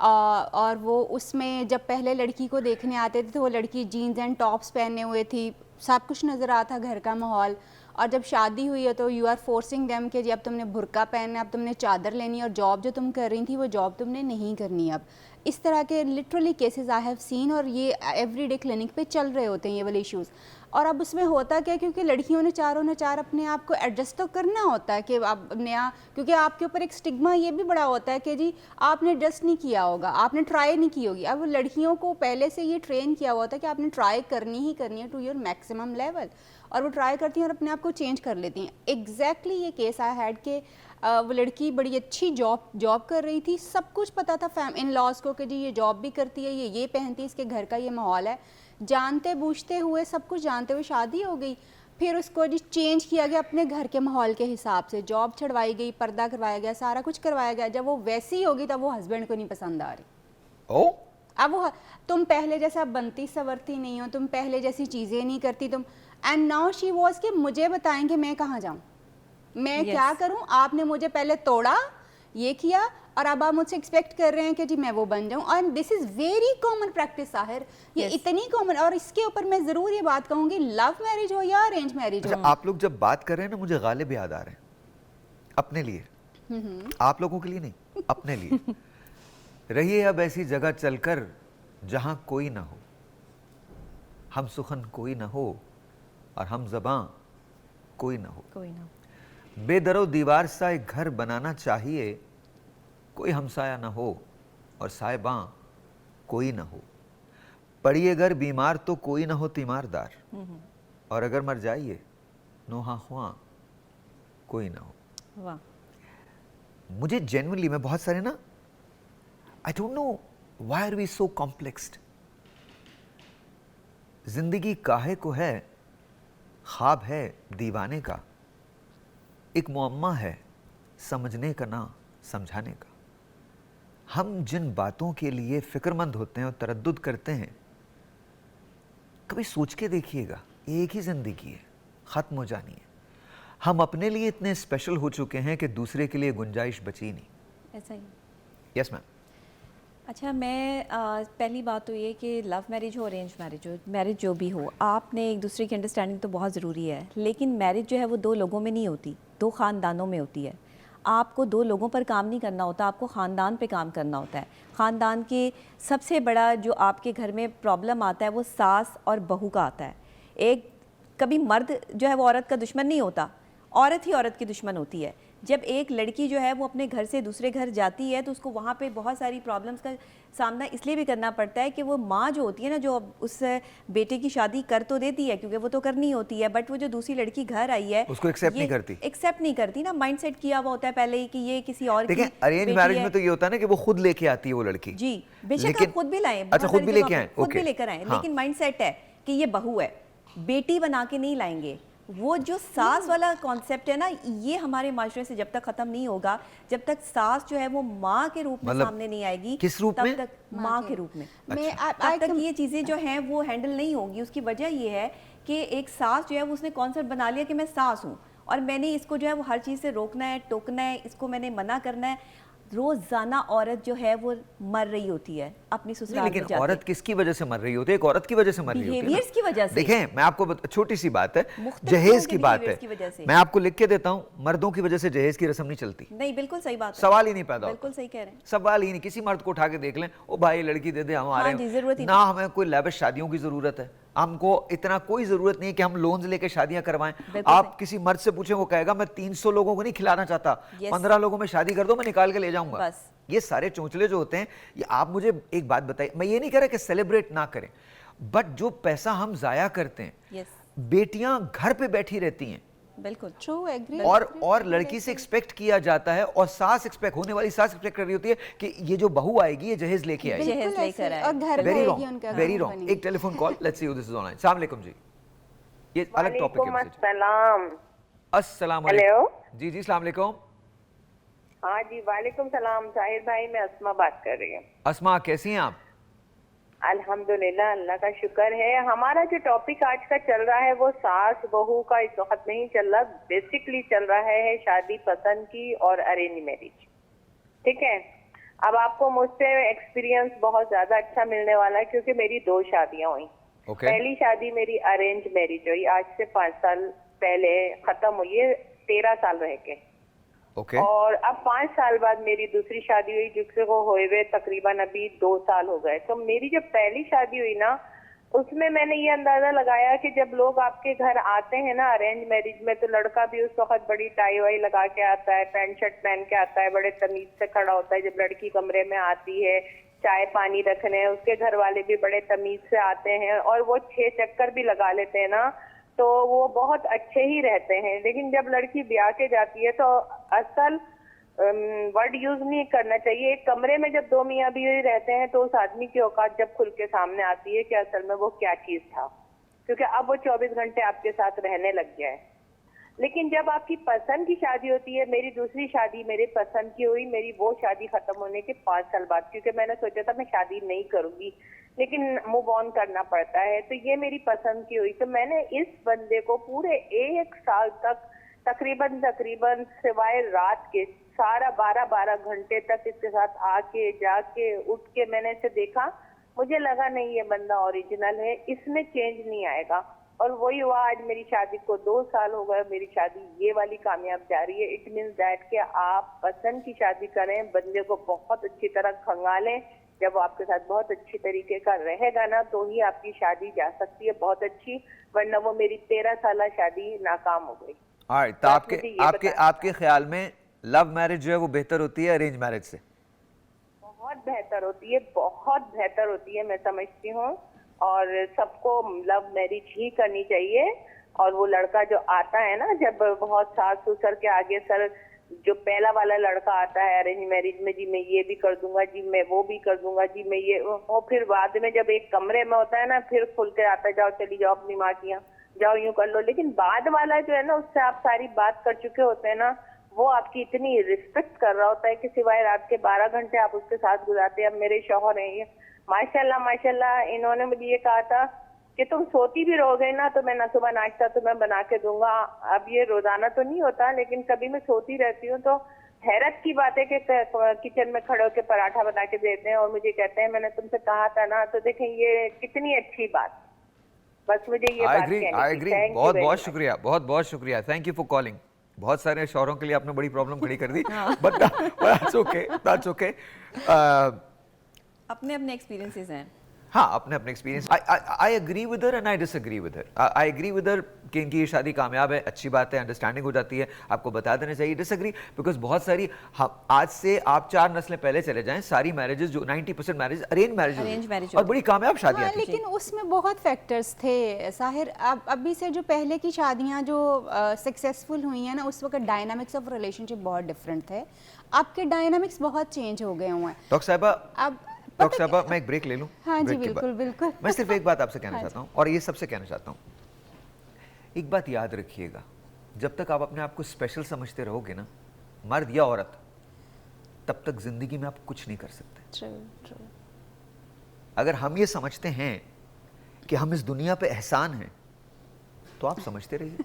और वो उसमें जब पहले लड़की को देखने आते थे तो वो लड़की जीन्स एंड टॉप्स पहने हुए थी, सब कुछ नज़र आता था, घर का माहौल। और जब शादी हुई है तो यू आर फोर्सिंग देम कि जी अब तुमने बुर्का पहनना है, अब तुमने चादर लेनी है, और जॉब जो तुम कर रही थी वो जॉब तुमने नहीं करनी अब। इस तरह के literally cases I have seen, और ये एवरीडे क्लिनिक पे चल रहे होते हैं ये वाले इश्यूज़। और अब उसमें होता क्या, क्योंकि लड़कियों ने चारों ने चार अपने आप को एडजस्ट तो करना होता है कि आप नया, क्योंकि आपके ऊपर एक स्टिग्मा ये भी बड़ा होता है कि जी आपने एडजस्ट नहीं किया होगा, आपने ट्राई नहीं की होगी। अब लड़कियों को पहले से ये ट्रेन किया हुआ था कि आपने ट्राई करनी ही करनी है टू योर मैक्सिमम लेवल, और वो ट्राई करती हैं और अपने आप को चेंज कर लेती हैं। एग्जैक्टली ये केस आई हैड के वो लड़की बड़ी अच्छी जॉब कर रही थी, सब कुछ पता था इन लॉज को कि जी ये जॉब भी करती है, ये पहनती है, इसके घर का ये माहौल है, जानते बूझते हुए सब कुछ जानते हुए शादी हो गई। फिर उसको जी चेंज किया गया अपने घर के माहौल के हिसाब से, जॉब छड़वाई गई, पर्दा करवाया गया, सारा कुछ करवाया गया। जब वो वैसी होगी तब वो हस्बैंड को नहीं पसंद आ रही। अब वो तुम पहले जैसा बनती सवरती नहीं हो, तुम पहले जैसी चीज़ें नहीं करती तुम। एंड नाउ शी वॉज कि मुझे बताएं कि मैं कहाँ जाऊँ, मैं क्या करूँ, आपने मुझे पहले तोड़ा, ये किया, और अब आप मुझसे एक्सपेक्ट कर रहे हैं कि जी मैं वो बन जाऊं। और this is very common practice Sahir, ये इतनी कॉमन। और इसके ऊपर मैं ज़रूर ये बात कहूँगी, लव मैरिज हो या अरेंज मैरिज हो। आप लोग जब बात कर रहे हैं ना, मुझे गालिब याद आ रहे हैं अपने लिए, आप लोगों के लिए नहीं, अपने लिए। रहिए अब ऐसी जगह चलकर जहां कोई ना हो, हम सुखन कोई ना हो और हम ज़बां कोई ना हो। बेदरो दीवार सा एक घर बनाना चाहिए, कोई हमसाया ना हो और साहिबां कोई ना हो। पड़िए अगर बीमार तो कोई ना हो तीमारदार, और अगर मर जाइए नोहा ख्वां कोई ना हो। वाह। मुझे जेन्युइनली, मैं बहुत सारे ना, I don't know why are we so complexed. जिंदगी काहे को है, ख्वाब है दीवाने का, एक मुअम्मा है समझने का ना समझाने का। हम जिन बातों के लिए फिक्रमंद होते हैं और तरद्दुद करते हैं, कभी सोच के देखिएगा, एक ही जिंदगी है, खत्म हो जानी है। हम अपने लिए इतने स्पेशल हो चुके हैं कि दूसरे के लिए गुंजाइश बची नहीं। ऐसा ही। Yes ma'am. अच्छा, मैं पहली बात तो ये कि लव मैरिज हो, अरेंज मैरिज हो, मैरिज जो भी हो, आपने एक दूसरे की अंडरस्टैंडिंग तो बहुत ज़रूरी है, लेकिन मैरिज जो है वो दो लोगों में नहीं होती, दो ख़ानदानों में होती है। आपको दो लोगों पर काम नहीं करना होता, आपको ख़ानदान पे काम करना होता है। ख़ानदान के सबसे बड़ा जो आपके घर में प्रॉब्लम आता है वो सास और बहू का आता है। एक कभी मर्द जो है वो औरत का दुश्मन नहीं होता, औरत ही औरत की दुश्मन होती है। जब एक लड़की जो है वो अपने घर से दूसरे घर जाती है तो उसको वहाँ पे बहुत सारी प्रॉब्लम्स का सामना इसलिए भी करना पड़ता है कि वो माँ जो होती है ना, जो उस बेटे की शादी कर तो देती है क्योंकि वो तो करनी होती है, बट वो जो दूसरी लड़की घर आई है उसको एक्सेप्ट नहीं करती ना, माइंडसेट किया हुआ होता है पहले ही कि ये किसी और की अरेंज मैरिज में तो ये होता है ना कि वो खुद लेके आती है वो लड़की। जी बेशक आप खुद भी लाएं, अच्छा खुद भी लेके आए, खुद भी लेकर आए, लेकिन माइंडसेट है कि ये बहू है, बेटी बना के नहीं लाएंगे। वो जो सास वाला कॉन्सेप्ट है ना, ये हमारे माशरे से जब तक खत्म नहीं होगा, जब तक सास जो है वो माँ के रूप में सामने नहीं आएगी, किस रूप में? तब तक माँ के रूप में तब तक ये चीज़ें जो हैं वो हैंडल नहीं होगी। उसकी वजह ये है कि एक सास जो है वो उसने कॉन्सेप्ट बना लिया कि मैं सास हूँ और मैंने इसको जो है वो हर चीज़ से रोकना है, टोकना है, इसको मैंने मना करना है। रोजाना औरत जो है वो मर रही होती है अपनी ससुराल में जाके। लेकिन औरत किसकी वजह से मर रही होती है? एक औरत की वजह से मर रही होती है, बिहेवियर्स की वजह से। देखें, मैं आपको छोटी सी बात है, जहेज की बात है, मैं आपको लिख के देता हूँ, मर्दों की वजह से जहेज की रस्म नहीं चलती। नहीं, बिल्कुल सही बात है, सवाल ही नहीं पैदा, बिल्कुल सही कह रहे हैं, सवाल ही नहीं। किसी मर्द को उठा के देख लें, ओ भाई लड़की दे दे, हम आ रहे हैं ना, हमें कोई लैविश शादियों की जरूरत है, हमको इतना कोई जरूरत नहीं है कि हम लोन्स लेके शादियां करवाएं। आप किसी मर्द से पूछें, वो कहेगा मैं 300 लोगों को नहीं खिलाना चाहता, 15 लोगों में शादी कर दो, मैं निकाल के ले जाऊंगा। ये सारे चोंचले जो होते हैं, ये आप मुझे एक बात बताइए, मैं ये नहीं कह रहा कि सेलिब्रेट ना करें, बट जो पैसा हम जाया करते हैं, बेटियां घर पे बैठी रहती हैं, बिल्कुल ट्रू, एग्री, और लड़की से एक्सपेक्ट किया जाता है, और सास एक्सपेक्ट होने वाली सास एक्सपेक्ट कर रही होती है कि ये जो बहू आएगी ये जहेज लेके आएगी, जहेज लेकर आए। और घर वेरी रॉन्ग, वेरी रॉन्ग। एक telephone call, let's see who this is online. अस्सलाम वालेकुम जी, ये अलग टॉपिक है। अस्सलाम वालेकुम जी, अस्सलाम वालेकुम। हाँ जी, वालेकुम सलाम जाहिर भाई, मैं अस्मा बात कर रही हूँ। अस्मा, कैसी हैं आप? अल्हम्दुलिल्लाह, अल्लाह का शुक्र है। हमारा जो टॉपिक आज का चल रहा है वो सास बहू का इस वक्त नहीं चल रहा, बेसिकली चल रहा है शादी पसंद की और अरेंज मैरिज, ठीक है। अब आपको मुझसे एक्सपीरियंस बहुत ज्यादा अच्छा मिलने वाला है, क्योंकि मेरी 2 शादियां हुई। पहली शादी मेरी अरेंज मैरिज हुई, आज से 5 साल पहले खत्म हुई है, 13 साल रह के। और अब 5 साल बाद मेरी दूसरी शादी हुई, जिसको हुए हुए तकरीबन अभी 2 साल हो गए। तो मेरी जब पहली शादी हुई ना, उसमें मैंने ये अंदाजा लगाया कि जब लोग आपके घर आते हैं ना अरेंज मैरिज में, तो लड़का भी उस वक्त बड़ी टाई वाई लगा के आता है, पैंट शर्ट पहन के आता है, बड़े तमीज से खड़ा होता है। जब लड़की कमरे में आती है चाय पानी रखने, उसके घर वाले भी बड़े तमीज से आते हैं, और वो 6 चक्कर भी लगा लेते हैं ना, तो वो बहुत अच्छे ही रहते हैं। लेकिन जब लड़की ब्याह के जाती है तो असल वर्ड यूज नहीं करना चाहिए। एक कमरे में जब 2 मियाँ बीवी रहते हैं तो उस आदमी की औकात जब खुल के सामने आती है कि असल में वो क्या चीज था, क्योंकि अब वो 24 घंटे आपके साथ रहने लग गया है। लेकिन जब आपकी पसंद की शादी होती है, मेरी दूसरी शादी मेरे पसंद की हुई, मेरी वो शादी खत्म होने के 5 साल बाद, क्योंकि मैंने सोचा था मैं शादी नहीं करूंगी, लेकिन मूव ऑन करना पड़ता है। तो ये मेरी पसंद की हुई। तो मैंने इस बंदे को पूरे 1 साल तक तकरीबन सिवाय रात के सारा 12-12 घंटे तक इसके साथ आके जाके उठ के मैंने इसे देखा। मुझे लगा नहीं ये बंदा ओरिजिनल है, इसमें चेंज नहीं आएगा। और वही हुआ, आज मेरी शादी को 2 साल हो गए, मेरी शादी ये वाली कामयाब जा रही है। इट मीन्स दैट कि आप पसंद की शादी करें, बंदे को बहुत अच्छी तरह खंगालें। जब वो आपके साथ बहुत अच्छी तरीके का रहेगा ना, तो ही आपकी शादी जा सकती है बहुत अच्छी, वरना वो मेरी 13 साल शादी नाकाम हो गई। तो आपके ख्याल में लव मैरिज जो है वो बेहतर होती है अरेंज मैरिज से? बहुत बेहतर होती है, बहुत बेहतर होती है, मैं समझती हूँ। और सबको लव मैरिज ही करनी चाहिए। और वो लड़का जो आता है ना, जब बहुत सास ससुर के आगे सर, जो पहला वाला लड़का आता है अरेंज मैरिज में, जी मैं ये भी कर दूंगा, जी मैं वो भी कर दूंगा, जी मैं ये, और फिर बाद में जब एक कमरे में होता है ना, फिर खुल के आता है, जाओ चली जाओ अपनी माँ की यहाँ, जाओ यूं कर लो। लेकिन बाद वाला जो है ना, उससे आप सारी बात कर चुके होते हैं ना, वो आपकी इतनी रिस्पेक्ट कर रहा होता है कि सिवाय रात के 12 घंटे आप उसके साथ गुजारते हैं। अब मेरे शौहर हैं, ये माशाल्लाह माशाल्लाह, इन्होंने मुझे ये कहा था कि तुम सोती भी रहोगे ना तो मैं ना सुबह नाश्ता तुम्हें बना के दूंगा। अब ये रोजाना तो नहीं होता, लेकिन कभी मैं सोती रहती हूँ तो हैरत की बात है कि किचन में खड़े होकर पराठा बना के देते हैं और मुझे कहते हैं मैंने तुमसे कहा था ना। तो देखें ये कितनी अच्छी बात। बस मुझे ये बात कहनी थी। बहुत बहुत शुक्रिया, बहुत बहुत शुक्रिया, थैंक यू फॉर कॉलिंग। बहुत सारे शौहरों के लिए आपने बड़ी प्रॉब्लम खड़ी कर दी, but that's okay, that's okay. अपने अपने एक्सपीरियंसेस हैं। हाँ, अपने अपने experience. I agree with her and I disagree with her. I agree with her कि इनकी ये शादी कामयाब है, अच्छी बात है, अंडरस्टैंडिंग हो जाती है, आपको बता देना चाहिए। डिसएग्री बिकॉज बहुत सारी, आज से आप 4 नस्लें पहले चले जाएं, सारी मैरिजेस जो 90% मैरिज अरेंज मैरिज और बड़ी कामयाब शादियां थी। लेकिन उसमें बहुत फैक्टर्स थे साहिर। अब अभी से जो पहले की शादियां जो सक्सेसफुल हुई हैं ना, उस वक्त डायनामिक्स ऑफ रिलेशनशिप बहुत डिफरेंट थे। आपके डायनामिक्स बहुत चेंज हो गए हुए हैं। डॉक्टर साहिबा, डॉक्टर साहबा मैं एक ब्रेक ले लूं? हाँ जी, बिल्कुल बिल्कुल। मैं सिर्फ एक बात आपसे कहना चाहता हूं, और ये सबसे कहना चाहता हूं, एक बात याद रखिएगा, जब तक आप अपने आप को स्पेशल समझते रहोगे ना, मर्द या औरत, तब तक जिंदगी में आप कुछ नहीं कर सकते। ट्रू। अगर हम ये समझते हैं कि हम इस दुनिया पे एहसान हैं, तो आप समझते रहिए,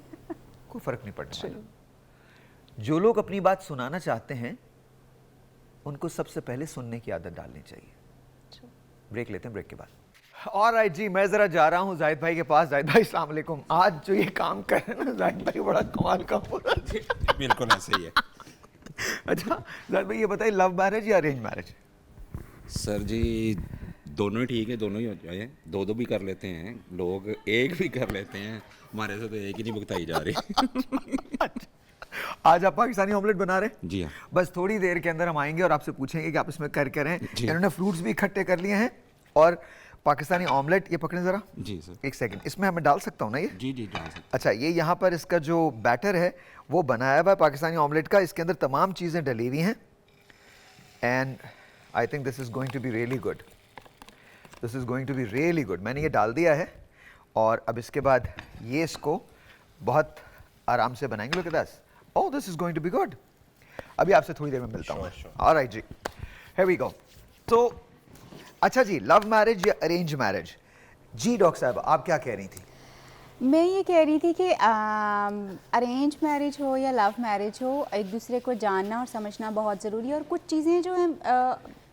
कोई फर्क नहीं पड़ने वाला। जो लोग अपनी बात सुनाना चाहते हैं, उनको सबसे पहले सुनने की आदत डालनी चाहिए। ब्रेक लेते हैं, ब्रेक के बाद। ऑलराइट जी, मैं जरा जा रहा हूं जाहिद भाई के पास। जाहिद भाई अस्सलाम वालेकुम। आज जो ये काम कर रहे हैं ना जाहिद भाई, बड़ा कमाल का हो रहा है। बिल्कुल ऐसे ही है। अच्छा जाहिद भाई, ये बताइए लव मैरिज या अरेंज मैरिज? सर जी दोनों ही ठीक है, दोनों ही हो जाए, दो भी कर लेते हैं लोग, एक भी कर लेते हैं। हमारे से तो एक ही नहीं भुगताई जा रही। आज आप पाकिस्तानी ऑमलेट बना रहे हैं? जी हाँ। बस थोड़ी देर के अंदर हम आएंगे और आपसे पूछेंगे कि आप इसमें कर रहे हैं। इन्होंने फ्रूट्स भी इकट्ठे कर लिए हैं और पाकिस्तानी ऑमलेट, ये पकड़े जरा। जी सर। एक सेकंड, इसमें हमें डाल सकता हूँ ना ये? जी डाल सकते। अच्छा, ये यहाँ पर इसका जो बैटर है वो बनाया हुआ है पाकिस्तानी ऑमलेट का, इसके अंदर तमाम चीज़ें डली हुई हैं and I think this is going to be really good. This is going to be really good. मैंने ये डाल दिया है और अब इसके बाद ये इसको बहुत आराम से बनाएंगे। लोग दस, oh this is going to be good. अभी आपसे थोड़ी देर में मिलता हूँ। ऑलराइट जी, हियर वी गो। तो अच्छा जी, लव मैरिज या अरेंज मैरिज? जी डॉक्टर साहब, आप क्या कह रही थी? मैं ये कह रही थी कि अरेंज मैरिज हो या लव मैरिज हो, एक दूसरे को जानना और समझना बहुत ज़रूरी है। और कुछ चीज़ें जो हैं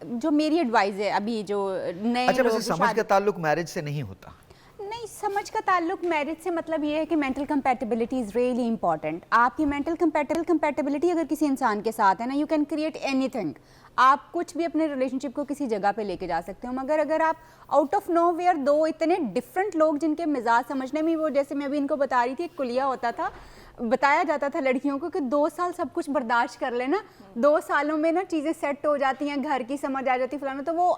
जो मेरी एडवाइस है अभी जो नए अच्छा, लोग वैसे समझ का ताल्लुक मैरिज से नहीं होता? नहीं, समझ का ताल्लुक मैरिज से मतलब ये है कि mental compatibility is really important. आपकी मेंटल कंपैटिबिलिटी अगर किसी इंसान के साथ है ना, यू कैन क्रिएट एनीथिंग। आप कुछ भी अपने रिलेशनशिप को किसी जगह पे लेके जा सकते हो, मगर अगर आप आउट ऑफ नो वेयर दो इतने डिफरेंट लोग जिनके मिजाज समझने में, वो जैसे मैं अभी इनको बता रही थी, एक कुलिया होता था, बताया जाता था लड़कियों को कि 2 साल सब कुछ बर्दाश्त कर लेना, 2 सालों में ना चीज़ें सेट हो जाती हैं, घर की समझ आ जाती फलाना, तो वो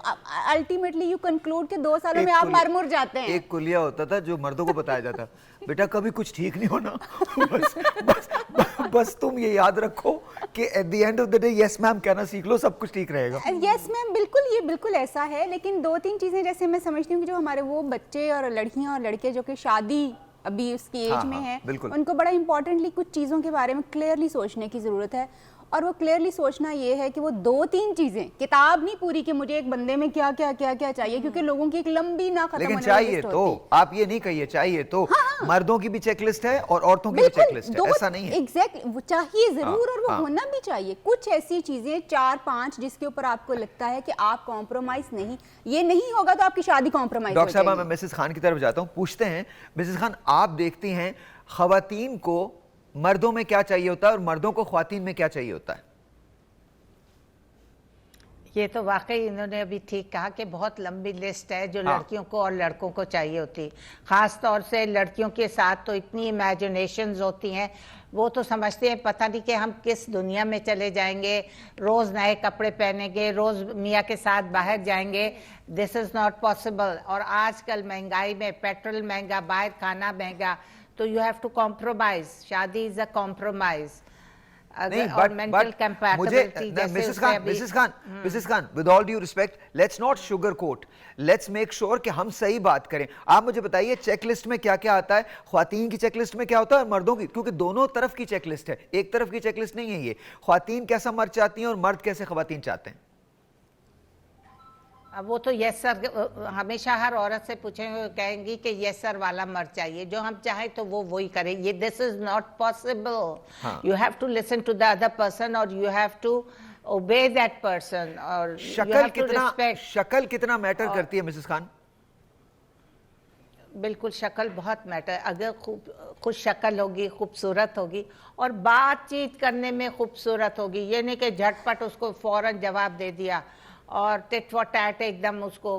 अल्टीमेटली यू कंक्लूड कि 2 सालों में आप मर मुर जाते हैं। एक कुलिया होता था जो मर्दों को बताया जाता, बेटा कभी कुछ ठीक नहीं होना, बस तुम ये याद रखो कि at the end of the day yes ma'am कहना सीख लो, सब कुछ ठीक रहेगा। यस मैम, बिल्कुल, ये बिल्कुल ऐसा है। लेकिन 2-3 चीज़ें जैसे मैं समझती हूँ कि जो हमारे वो बच्चे और लड़कियाँ और लड़के जो कि शादी अभी उसकी एज में है, उनको बड़ा इंपॉर्टेंटली कुछ चीज़ों के बारे में क्लियरली सोचने की ज़रूरत है। और वो क्लियरली सोचना ये है कि वो 2-3 चीज़ें, किताब नहीं पूरी कि मुझे एक बंदे में क्या क्या क्या क्या चाहिए, क्योंकि लोगों की एक लंबी ना खत्म लेकिन होने वाली चाहिए लिस्ट तो होती। आप ये नहीं कहिए चाहिए तो, मर्दों की भी चेकलिस्ट है और औरतों की भी चेकलिस्ट है, ऐसा नहीं है। एग्जैक्टली, वो चाहिए जरूर और वो होना भी चाहिए। कुछ ऐसी चीजें 4-5 जिसके ऊपर आपको लगता है कि आप कॉम्प्रोमाइज नहीं, ये नहीं होगा तो आपकी शादी कॉम्प्रोमाइज हो डॉक्टर साहब, जाएगी। मैं मिसेस खान की तरफ जाता हूँ, पूछते हैं मिसेस खान, आप देखती हैं खवातीन को मर्दों में क्या चाहिए होता है और मर्दों को ख्वातीन में क्या चाहिए होता है? ये तो वाकई इन्होंने अभी ठीक कहा कि बहुत लंबी लिस्ट है जो लड़कियों को और लड़कों को चाहिए होती। ख़ास तौर से लड़कियों के साथ तो इतनी इमेजिनेशंस होती हैं, वो तो समझते हैं पता नहीं कि हम किस दुनिया में चले जाएंगे, रोज़ नए कपड़े पहनेंगे, रोज़ मियाँ के साथ बाहर जाएंगे। This is not possible. और आजकल महंगाई में पेट्रोल महंगा, बाहर खाना महंगा, तो यू हैव टू कॉम्प्रोमाइज। शादी इज़ अ कॉम्प्रोमाइज। नहीं, Mrs Khan, with all due respect, let's not sugar coat, let's make sure कि हम सही बात करें। आप मुझे बताइए चेकलिस्ट में क्या क्या आता है, ख्वातीन की चेकलिस्ट में क्या होता है और मर्दों की, क्योंकि दोनों तरफ की चेकलिस्ट है, एक तरफ की चेकलिस्ट नहीं है ये। ख्वातीन कैसा मर्द चाहती हैं और मर्द कैसे ख्वातीन चाहते हैं? अब वो तो यस सर, हमेशा हर औरत से पूछेंगे, कहेंगी कि यस सर वाला मर्द चाहिए, जो हम चाहें तो वो वही करें। ये this is not possible. You have to listen to the other person और you have to obey that person. और शक्ल कितना मैटर करती है मिसेस खान? बिल्कुल, शक्ल बहुत मैटर। अगर खुद शक्ल होगी, खूबसूरत होगी और बातचीत करने में खूबसूरत होगी, ये नहीं कि झटपट उसको फौरन जवाब दे दिया और टिट फॉर टैट एकदम उसको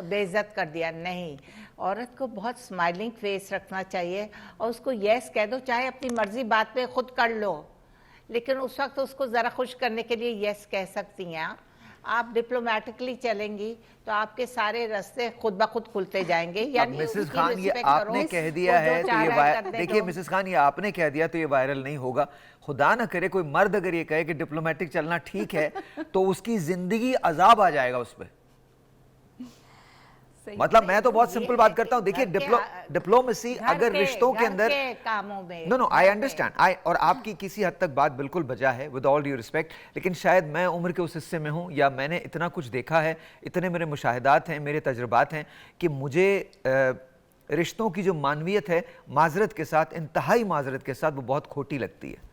बेइज्जत कर दिया, नहीं। औरत को बहुत स्माइलिंग फेस रखना चाहिए और उसको यस कह दो, चाहे अपनी मर्जी बात पे खुद कर लो, लेकिन उस वक्त उसको ज़रा खुश करने के लिए यस कह सकती हैं आप डिप्लोमेटिकली चलेंगी तो आपके सारे रास्ते खुद ब खुद खुलते जाएंगे। यानी मिसेस खान, ये आपने कह दिया है तो ये देखिए मिसेस खान, ये आपने कह दिया तो ये वायरल नहीं होगा। खुदा ना करे कोई मर्द अगर ये कहे कि डिप्लोमेटिक चलना ठीक है तो उसकी जिंदगी अजाब आ जाएगा उस पर। मतलब मैं तो बहुत सिंपल बात करता हूं, देखिए डिप्लोमेसी अगर रिश्तों के अंदर कामों में, नो आई अंडरस्टैंड, और आपकी किसी हद तक बात बिल्कुल बजा है, विद ऑल ड्यू रिस्पेक्ट, लेकिन शायद मैं उम्र के उस हिस्से में हूं या मैंने इतना कुछ देखा है, इतने मेरे मुशाहिदात हैं, मेरे तजुर्बात हैं कि मुझे रिश्तों की जो मानवियत है, माजरत के साथ, इंतहाई माजरत के साथ, वो बहुत खोटी लगती है,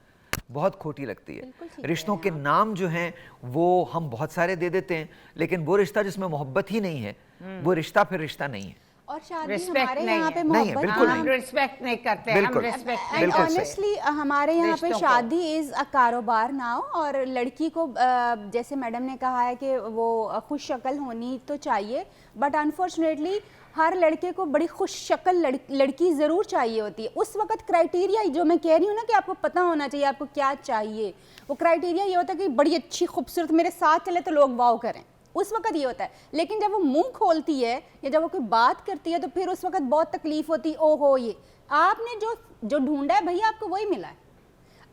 बहुत खोटी लगती है। रिश्तों के नाम जो हैं वो हम बहुत सारे दे देते हैं, लेकिन वो रिश्ता जिसमें मोहब्बत ही नहीं है वो रिश्ता फिर रिश्ता नहीं है। और शादी हमारे यहाँ पे मोहब्बत, बिल्कुल हम रिस्पेक्ट नहीं करते, बिल्कुल, हम रिस्पेक्ट नहीं बिल्कुल करते। ऑनेस्टली हमारे यहाँ पे शादी इज़ अ कारोबार नाउ। और लड़की को जैसे मैडम ने कहा है कि वो खुश शक्ल होनी तो चाहिए, बट अनफॉर्चुनेटली हर लड़के को बड़ी खुश शक्ल लड़की ज़रूर चाहिए होती है। उस वक्त क्राइटेरिया जो मैं कह रही हूँ ना कि आपको पता होना चाहिए आपको क्या चाहिए, वो क्राइटेरिया ये होता है कि बड़ी अच्छी खूबसूरत मेरे साथ चले तो लोग वाव करें, उस वक्त ये होता है। लेकिन जब वो मुंह खोलती है या जब वो कोई बात करती है तो फिर उस वक्त बहुत तकलीफ होती है, ओहो ये आपने जो ढूंढा है भैया आपको वही मिला है।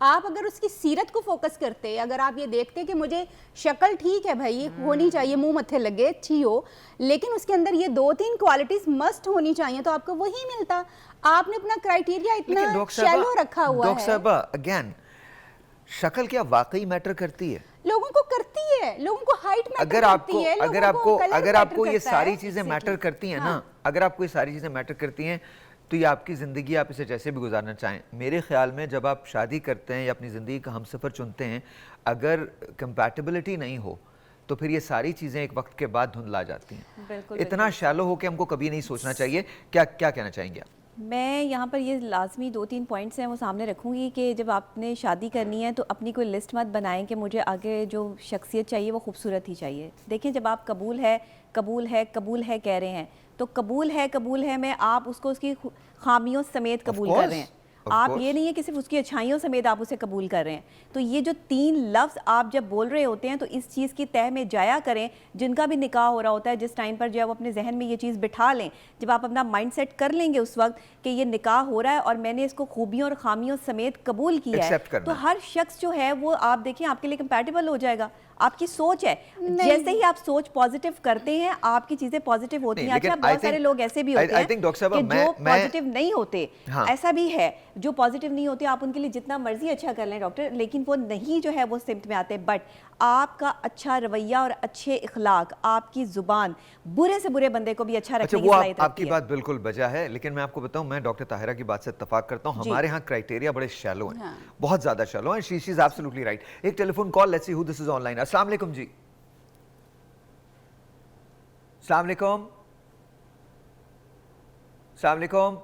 आप अगर उसकी सीरत को फोकस करते, अगर आप ये देखते कि मुझे शक्ल ठीक है भाई होनी चाहिए, मुंह मत्थे लगे, अच्छी हो, लेकिन उसके अंदर ये 2-3 क्वालिटीज मस्ट होनी चाहिए, तो आपको वही मिलता। आपने अपना क्राइटेरिया इतना शैलो रखा हुआ है। डॉक्टर साहबा, अगेन शक्ल क्या वाकई मैटर करती है? लोगों को करती है, लोगों को हाइट मैटर करती है, अगर आपको ये सारी चीजें मैटर करती हैं ना, अगर आपको ये सारी चीजें मैटर करती हैं तो ये आपकी ज़िंदगी, आप इसे जैसे भी गुजारना चाहें। मेरे ख्याल में जब आप शादी करते हैं या अपनी ज़िंदगी का हमसफ़र चुनते हैं, अगर कंपैटिबिलिटी नहीं हो तो फिर ये सारी चीज़ें एक वक्त के बाद धुंधला जाती हैं। बिल्कुल, इतना शैलो होकर हमको कभी नहीं सोचना चाहिए। क्या क्या कहना चाहेंगे आप? मैं यहाँ पर ये लाजमी 2-3 पॉइंट्स हैं वो सामने रखूँगी कि जब आपने शादी करनी है तो अपनी कोई लिस्ट मत बनाएं कि मुझे आगे जो शख्सियत चाहिए वो खूबसूरत ही चाहिए। देखिए, जब आप कबूल है कबूल है कबूल है कह रहे हैं तो कबूल है में आप उसको उसकी खामियों समेत कबूल कर रहे हैं। आप ये नहीं है कि सिर्फ उसकी अच्छाइयों समेत आप उसे कबूल कर रहे हैं। तो ये जो 3 लफ्ज़ आप जब बोल रहे होते हैं तो इस चीज़ की तह में जाया करें। जिनका भी निकाह हो रहा होता है, जिस टाइम पर जब अपने जहन में ये चीज़ बिठा लें, जब आप अपना माइंड सेट कर लेंगे उस वक्त कि ये निकाह हो रहा है और मैंने इसको खूबियों और खामियों समेत कबूल किया है, तो हर शख्स जो है वो आप देखिए आपके लिए कंपैटिबल हो जाएगा। आपकी सोच है, जैसे ही आप सोच पॉजिटिव करते हैं आपकी चीजें पॉजिटिव होती हैं। अच्छा, बहुत सारे लोग ऐसे भी होते हैं कि जो पॉजिटिव नहीं होते, ऐसा भी है जो पॉजिटिव नहीं होते, आप उनके लिए जितना मर्जी अच्छा कर लें डॉक्टर, लेकिन वो नहीं जो है वो सिम्त में आते। बट आपका अच्छा रवैया और अच्छे इखलाक, आपकी जुबान बुरे से बुरे बंदे को भी अच्छा रखने की सलाहियत रखती है। आपकी बात बिल्कुल बजा है, लेकिन मैं आपको बताऊं, मैं डॉक्टर ताहिरा की बात से इत्तेफाक करता हूं। हमारे यहाँ क्राइटेरिया बड़े शैलो हैं, बहुत ज्यादा शैलो हैं। She is absolutely right. एक telephone call, let's see who this is online. अस्सलाम वालेकुम जी। अस्सलाम वालेकुम। अस्सलाम वालेकुम।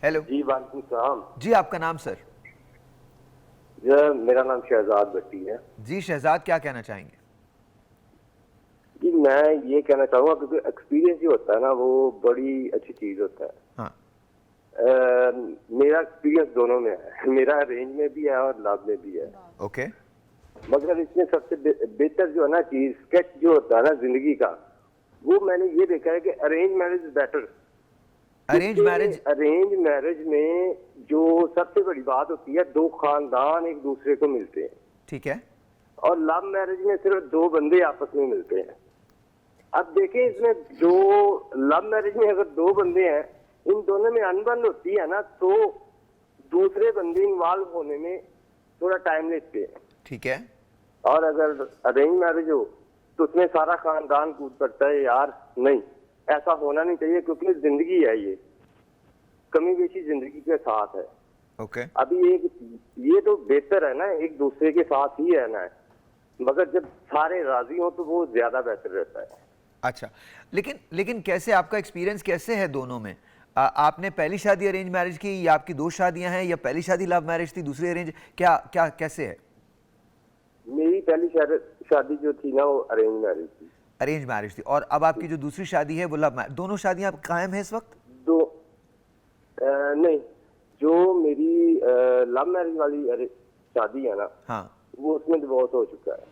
हेलो जी, वालेकुम सलाम जी। आपका नाम सर? मेरा नाम शहजाद भट्टी है जी। शहजाद, क्या कहना चाहेंगे? जी, मैं ये कहना चाहूंगा क्योंकि एक्सपीरियंस जो होता है ना वो बड़ी अच्छी चीज होता है। हाँ। मेरा एक्सपीरियंस दोनों में है, मेरा अरेंज में भी है और लव में भी है। ओके। मगर इसमें सबसे बेहतर जो है ना चीज, स्केच जो होता है ना जिंदगी का, वो मैंने ये देखा है कि arrange marriage better. Arrange marriage में जो सबसे बड़ी बात होती है, 2 खानदान एक दूसरे को मिलते हैं, ठीक है, और लव मैरिज में सिर्फ 2 बंदे आपस में मिलते हैं। अब देखें, इसमें जो लव मैरिज में अगर 2 बंदे हैं, इन दोनों में अनबन होती है ना, तो दूसरे बंदे इन्वॉल्व होने में थोड़ा टाइम लेते हैं, ठीक है। और अगर अरेंज मैरिज हो तो उसमें सारा खानदान कूद पड़ता है। यार नहीं, ऐसा होना नहीं चाहिए, क्योंकि जिंदगी है, ये कमी बेशी जिंदगी के साथ है। ओके। अभी ये तो बेहतर है ना, एक दूसरे के साथ ही रहना है, मगर जब सारे राजी हो तो वो ज्यादा बेहतर रहता है। अच्छा, लेकिन कैसे, आपका एक्सपीरियंस कैसे है दोनों में? आपने पहली शादी अरेंज मैरिज की या आपकी 2 शादियां हैं, या पहली शादी लव मैरिज थी, दूसरी अरेंज, क्या कैसे है? मेरी पहली शादी जो थी ना वो अरेंज मैरिज थी। अरेंज मैरिज थी, और अब आपकी जो दूसरी शादी है वो लव मैरिज। दोनों शादियां कायम है इस वक्त? नहीं, जो मेरी लव मैरिज वाली शादी है ना, हाँ, वो उसमें डिवोर्स हो चुका है।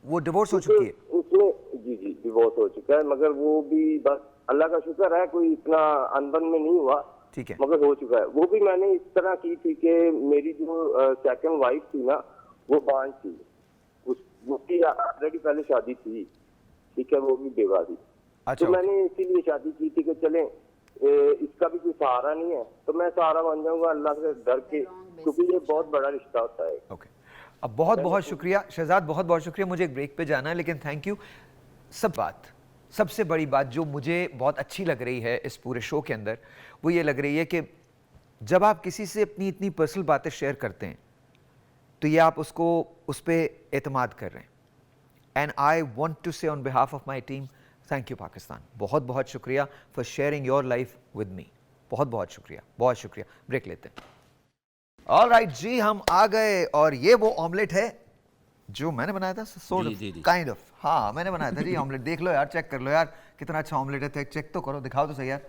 वो डिवोर्स हो चुकी है उसमें? जी डिवोर्स हो चुका है, मगर वो भी बस अल्लाह का शुक्र है, कोई इतना अनबन में नहीं हुआ, ठीक है, मगर हो चुका है। वो भी मैंने इस तरह की थी कि मेरी जो सेकंड वाइफ थी ना, वो 5 थी, उसकी ऑलरेडी पहले शादी थी, ठीक है, वो भी बेवा थी। अच्छा, तो मैंने इसीलिए शादी की थी कि चलें, इसका भी कोई सहारा नहीं है तो मैं सहारा बन जाऊंगा अल्लाह से डर के, क्योंकि ये बहुत बड़ा रिश्ता होता है। ओके। अब बहुत शुक्रिया शहजाद, बहुत शुक्रिया। मुझे एक ब्रेक पे जाना है, लेकिन थैंक यू। सबसे बड़ी बात जो मुझे बहुत अच्छी लग रही है इस पूरे शो के अंदर, वो ये लग रही है कि जब आप किसी से अपनी इतनी पर्सनल बातें शेयर करते हैं तो ये आप उसको उस पर एतमाद कर रहे हैं। एंड आई वॉन्ट टू से on behalf of my team, thank you Pakistan. बहुत शुक्रिया for sharing your life with me. बहुत शुक्रिया। ब्रेक लेते हैं। ऑल राइट जी, हम आ गए, और ये वो ऑमलेट है जो मैंने बनाया था, काइंड ऑफ। हाँ, मैंने बनाया था जी ऑमलेट। देख लो यार, चेक कर लो यार, कितना अच्छा ऑमलेट है। चेक तो करो, दिखाओ तो सही यार।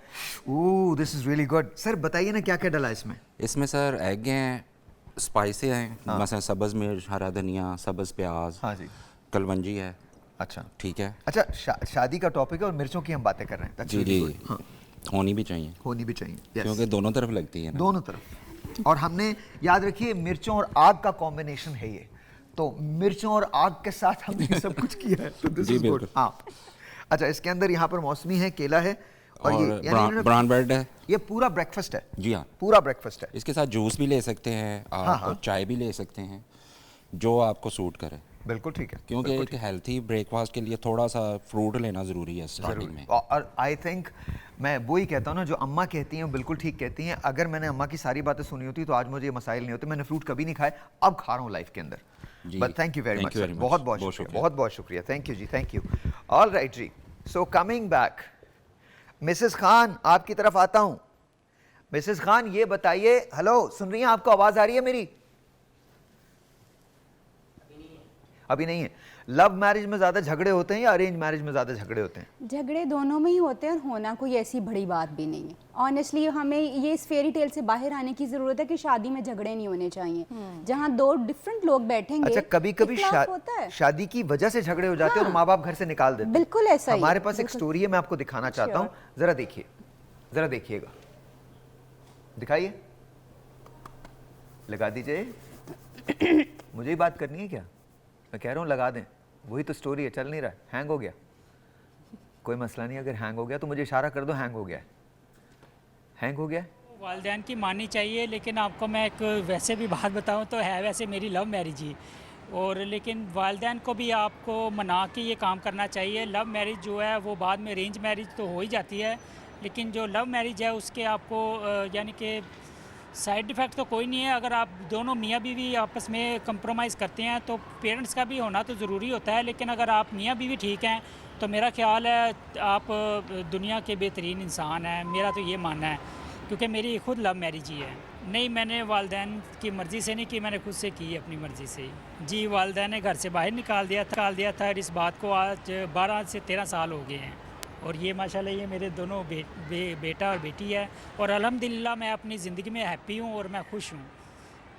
Oh, this is really good. Sir बताइए ना, क्या क्या डाला इसमें? इसमें सर एग हैं, स्पाइसी हैं, मसलन सब्ज़ मिर्च, हरा धनिया, सब्ज़ प्याज, हाँ जी, कलवंजी है। अच्छा, ठीक है। अच्छा, शादी का टॉपिक है और मिर्चों की हम बातें कर रहे हैं। जी, हाँ, होनी भी चाहिए, क्योंकि दोनों तरफ लगती है ना, दोनों तरफ। और हमने, याद रखिए, मिर्चों और आग का कॉम्बिनेशन है ये, तो मिर्चों और आग के साथ हमने सब कुछ किया है, तो दिस इज गुड। हाँ, अच्छा, इसके अंदर यहाँ पर मौसमी है, केला है, और ये ब्राउन ब्रेड है। ये पूरा ब्रेकफास्ट है। जी हाँ, पूरा ब्रेकफास्ट है। इसके साथ जूस भी ले सकते हैं आप, और चाय भी ले सकते हैं, जो आपको सूट करे। बिल्कुल ठीक है, क्योंकि एक हेल्थी ब्रेकफास्ट के लिए थोड़ा सा फ्रूट लेना ज़रूरी है स्टार्टिंग में। और आई थिंक मैं वो ही कहता हूँ ना, जो अम्मा कहती हैं बिल्कुल ठीक कहती हैं। अगर मैंने अम्मा की सारी बातें सुनी होती तो आज मुझे ये मसाइल नहीं होते। मैंने फ्रूट कभी नहीं खाए, अब खा रहा हूँ लाइफ के अंदर। But thank you very much, बहुत बहुत शुक्रिया, बहुत बहुत शुक्रिया, थैंक यू जी, थैंक यू। ऑल राइट जी, so coming back, Mrs Khan आपकी तरफ आता हूँ। मिसेस खान ये बताइए, हेलो सुन रही हैं, आपको आवाज़ आ रही है मेरी? अभी नहीं है। लव मैरिज में ज़्यादा झगड़े होते हैं या अरेंज मैरिज में ज़्यादा झगड़े होते हैं? झगड़े दोनों में ही होते हैं और होना कोई ऐसी बड़ी बात भी नहीं है। ऑनेस्टली हमें ये इस फेरी टेल से बाहर आने की ज़रूरत है कि शादी में झगड़े नहीं होने चाहिए। जहाँ दो डिफरेंट लोग बैठेंगे। अच्छा, कभी कभी शादी की वजह से झगड़े हो जाते हैं और माँ बाप घर से निकाल देते हैं। बिल्कुल ऐसा ही। हमारे पास एक स्टोरी है, मैं आपको दिखाना चाहता हूँ, ज़रा देखिए, ज़रा देखिएगा, दिखाइए, लगा दीजिए। मुझे ही बात करनी है क्या? मैं कह रहा हूँ लगा दें, वही तो स्टोरी है, चल नहीं रहा है, हैंग हो गया, कोई मसला नहीं, अगर हैंग हो गया तो मुझे इशारा कर दो, हैंग हो गया है, हैंग हो गया है। वालिदैन की माननी चाहिए, लेकिन आपको मैं एक वैसे भी बात बताऊं तो है वैसे मेरी लव मैरिज ही, और लेकिन वालिदैन को भी आपको मना के ये काम करना चाहिए। लव मैरिज जो है वो बाद में अरेंज मैरिज तो हो ही जाती है, लेकिन जो लव मैरिज है उसके आपको यानी कि साइड इफ़ेक्ट तो कोई नहीं है। अगर आप दोनों मियाँ बीवी आपस में कंप्रोमाइज़ करते हैं तो पेरेंट्स का भी होना तो ज़रूरी होता है, लेकिन अगर आप मियाँ बीवी ठीक हैं तो मेरा ख्याल है आप दुनिया के बेहतरीन इंसान हैं, मेरा तो ये मानना है, क्योंकि मेरी खुद लव मैरिज ही है। नहीं, मैंने वालिदैन की मर्ज़ी से नहीं की, मैंने खुद से की अपनी मर्ज़ी से ही। जी, वालिदैन ने घर से बाहर निकाल दिया था। इस बात को आज 12 से 13 साल हो गए हैं, और ये माशाल्लाह ये मेरे दोनों बेटा और बेटी है, और अल्हम्दुलिल्लाह मैं अपनी ज़िंदगी में हैप्पी हूँ और मैं खुश हूँ।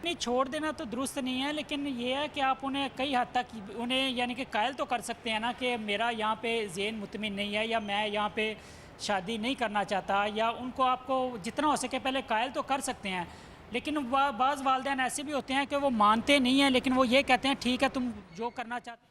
नहीं, छोड़ देना तो दुरुस्त नहीं है, लेकिन ये है कि आप उन्हें कई हद तक उन्हें यानी कि कायल तो कर सकते हैं ना कि मेरा यहाँ पे ज़हन मुतमिन नहीं है, या मैं यहाँ पे शादी नहीं करना चाहता, या उनको आपको जितना हो सके पहले कायल तो कर सकते हैं। लेकिन बाज़ वालिदैन ऐसे भी होते हैं कि वो मानते नहीं हैं, लेकिन वो ये कहते हैं ठीक है तुम जो करना चाहते।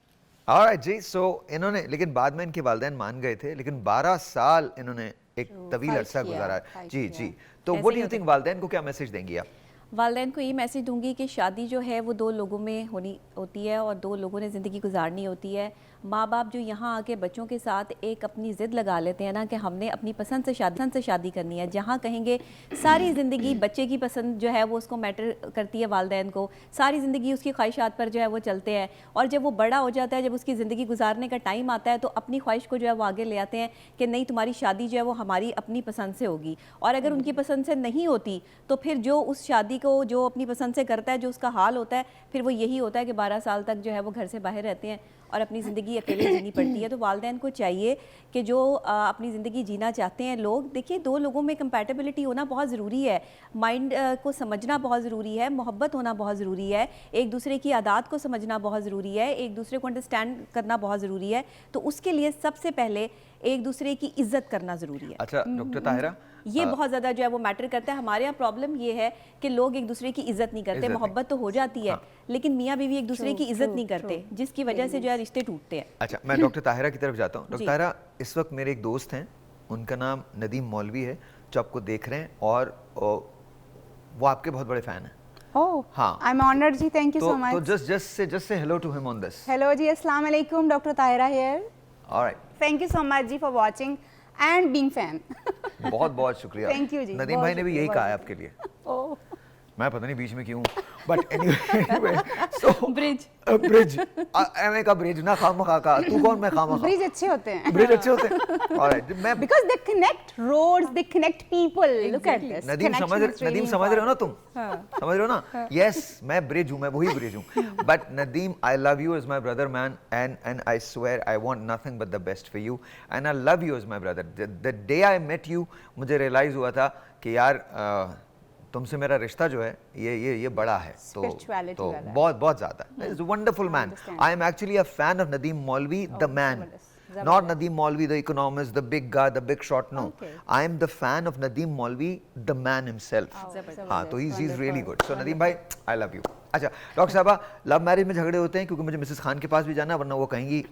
ऑलराइट जी, सो इन्होंने, लेकिन बाद में इनके वालिदैन मान गए थे, लेकिन 12 साल इन्होंने एक तवील अरसा गुजारा है। जी जी, तो व्हाट डू यू थिंक, वालिदैन को क्या मैसेज देंगी आप? वालिदैन को ये मैसेज दूंगी कि शादी जो है वो दो लोगों में होती है और दो लोगों ने ज़िंदगी गुजारनी होती है। माँ बाप जो यहाँ आके बच्चों के साथ एक अपनी ज़िद लगा लेते हैं ना कि हमने अपनी पसंद से शादी करनी है, जहाँ कहेंगे सारी ज़िंदगी बच्चे की पसंद जो है वो उसको मैटर करती है, वालिदैन को सारी ज़िंदगी उसकी ख्वाहिशात पर जो है वो चलते हैं, और जब वो बड़ा हो जाता है, जब उसकी ज़िंदगी गुजारने का टाइम आता है तो अपनी ख्वाहिश को जो है वो आगे ले आते हैं कि नहीं, तुम्हारी शादी जो है वो हमारी अपनी पसंद से होगी। और अगर उनकी पसंद से नहीं होती तो फिर जो उस शादी को जो अपनी पसंद से करता है, जो उसका हाल होता है, फिर वो यही होता है कि 12 साल तक जो है वो घर से बाहर रहते हैं और अपनी ज़िंदगी अकेले जीनी पड़ती है। तो वालिदैन को चाहिए कि जो अपनी ज़िंदगी जीना चाहते हैं लोग, देखिए दो लोगों में कंपैटिबिलिटी होना बहुत ज़रूरी है, माइंड को समझना बहुत ज़रूरी है, मोहब्बत होना बहुत ज़रूरी है, एक दूसरे की आदत को समझना बहुत ज़रूरी है, एक दूसरे को अंडरस्टैंड करना बहुत ज़रूरी है। तो उसके लिए सबसे पहले एक दूसरे की इज्जत करना ज़रूरी है। अच्छा डॉक्टर ताहिरा, ये बहुत ज़्यादा जो है वो मैटर करता है। हमारे यहाँ प्रॉब्लम ये है कि लोग एक दूसरे की इज्जत नहीं करते, मोहब्बत तो हो जाती है लेकिन मियाँ बीवी एक दूसरे की इज्जत नहीं करते, जिसकी वजह से जो है रिश्ते टूटते हैं। अच्छा, मैं डॉक्टर ताहिरा की तरफ जाता हूँ। डॉक्टर ताहिरा, इस वक्त मेरे एक दोस्त हैं, उनका नाम नदीम मौलवी है, जो आपको देख रहे हैं और वो आपके बहुत बड़े फैन हैं। Oh, हाँ, I'm honored ji, thank you so much. तो just say hello to him on this. Hello जी, अस्सलाम वालेकुम, doctor Tahira here. All right. Thank you so much जी for watching and being fan. बहुत बहुत शुक्रिया। Thank you जी। नदीम भाई ने भी यही कहा है आपके लिए। Oh. मैं पता नहीं बीच में क्यों, but anyway, so bridge MA का ब्रिज ना खामखा का, तू कौन मैं खामखा। ब्रिज अच्छे होते हैं। ब्रिज अच्छे होते हैं। Alright, मैं because they connect roads, they connect people. Look at this. Nadeem समझ रहे हो ना तुम? समझ रहे हो ना? Yes, मैं ब्रिज हूँ, मैं वही ब्रिज हूँ। But Nadeem, I love you as my brother, man, and I swear I want nothing but the best for you, and I love you as my brother. The day I met you, मुझे realize हुआ था कि यार तुमसे मेरा रिश्ता जो है ये बड़ा है, तो बहुत ज़्यादा। He's a wonderful man. I am actually a fan of Nadeem Maulvi, the man. Not Nadeem Maulvi, the economist, the big guy, the big shot. No, I am the fan of Nadeem Maulvi, the man himself. हाँ, तो he's really good. So Nadeem भाई, I love you. अच्छा doctor साहबा, love marriage में झगड़े होते हैं क्योंकि मुझे मिसेस खान के पास भी जाना है, वरना वो कहेंगी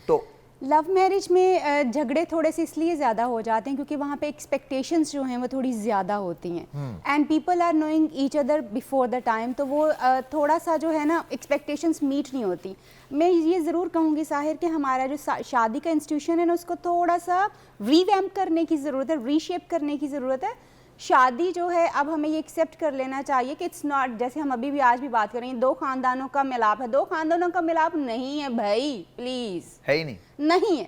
तो लव मैरिज में झगड़े थोड़े से इसलिए ज़्यादा हो जाते हैं क्योंकि वहाँ पे एक्सपेक्टेशंस जो हैं वो थोड़ी ज़्यादा होती हैं and people are knowing each other before the time, तो वो थोड़ा सा जो है ना एक्सपेक्टेशंस मीट नहीं होती। मैं ये ज़रूर कहूँगी साहिर कि हमारा जो शादी का इंस्टीट्यूशन है ना उसको थोड़ा सा रीवैम्प करने की ज़रूरत है, रीशेप करने की ज़रूरत है। शादी जो है अब हमें ये एक्सेप्ट कर लेना चाहिए कि इट्स नॉट, जैसे हम अभी भी आज भी बात करेंगे, दो खानदानों का मिलाप है, दो खानदानों का मिलाप नहीं है भाई, प्लीज है ही नहीं है।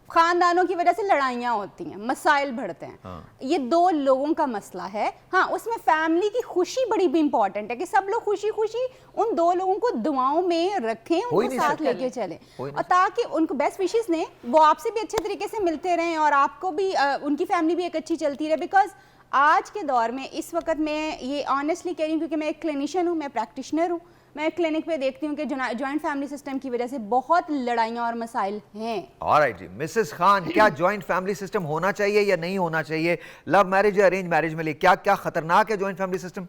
खानदानों की वजह से लड़ाइयाँ होती हैं, मसाइल बढ़ते हैं। ये दो लोगों का मसला है। हाँ, उसमें फैमिली की खुशी बड़ी भी इंपॉर्टेंट है कि सब लोग खुशी खुशी उन दो लोगों को दुआओं में रखें, उनको साथ लेके चलें और ताकि उनको बेस्ट विशेस दें, वो आपसे भी अच्छे तरीके से मिलते रहें और आपको भी उनकी फैमिली भी एक अच्छी चलती रहे। बिकॉज आज के दौर में इस वक्त मैं ये ऑनेस्टली कह रही हूँ क्योंकि मैं एक क्लिनिशियन हूँ, मैं प्रैक्टिशनर हूँ, मैं क्लिनिक पे देखती हूँ कि जॉइंट फैमिली सिस्टम की वजह से बहुत लड़ाइयाँ और मसाइल हैं। ऑलराइट जी, मिसेस खान, क्या जॉइंट फैमिली सिस्टम होना चाहिए या नहीं होना चाहिए? लव मैरिज या अरेंज मैरिज में लिए क्या क्या खतरनाक है joint family system?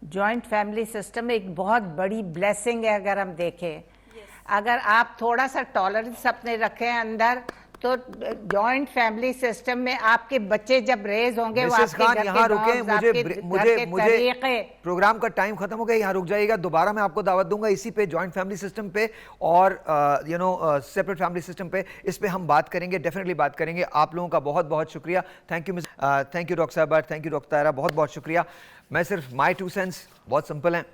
Joint family system एक बहुत बड़ी ब्लेसिंग है अगर हम देखें। अगर आप थोड़ा सा टॉलरेंस अपने रखें अंदर तो जॉइंट फैमिली सिस्टम में आपके बच्चे जब रेज होंगे वो आपके घर के यहाँ रुके, मुझे प्रोग्राम का टाइम खत्म हो गया, यहाँ रुक जाइएगा। दोबारा मैं आपको दावत दूंगा इसी पे, जॉइंट फैमिली सिस्टम पे और सेपरेट फैमिली सिस्टम पे, इस पे हम बात करेंगे, डेफिनेटली बात करेंगे। आप लोगों का बहुत बहुत शुक्रिया। Thank you thank you doctor साहबा, थैंक यू डॉक्टर तारा, बहुत बहुत शुक्रिया। मैं सिर्फ माई 2 सेंस बहुत सिंपल हैं।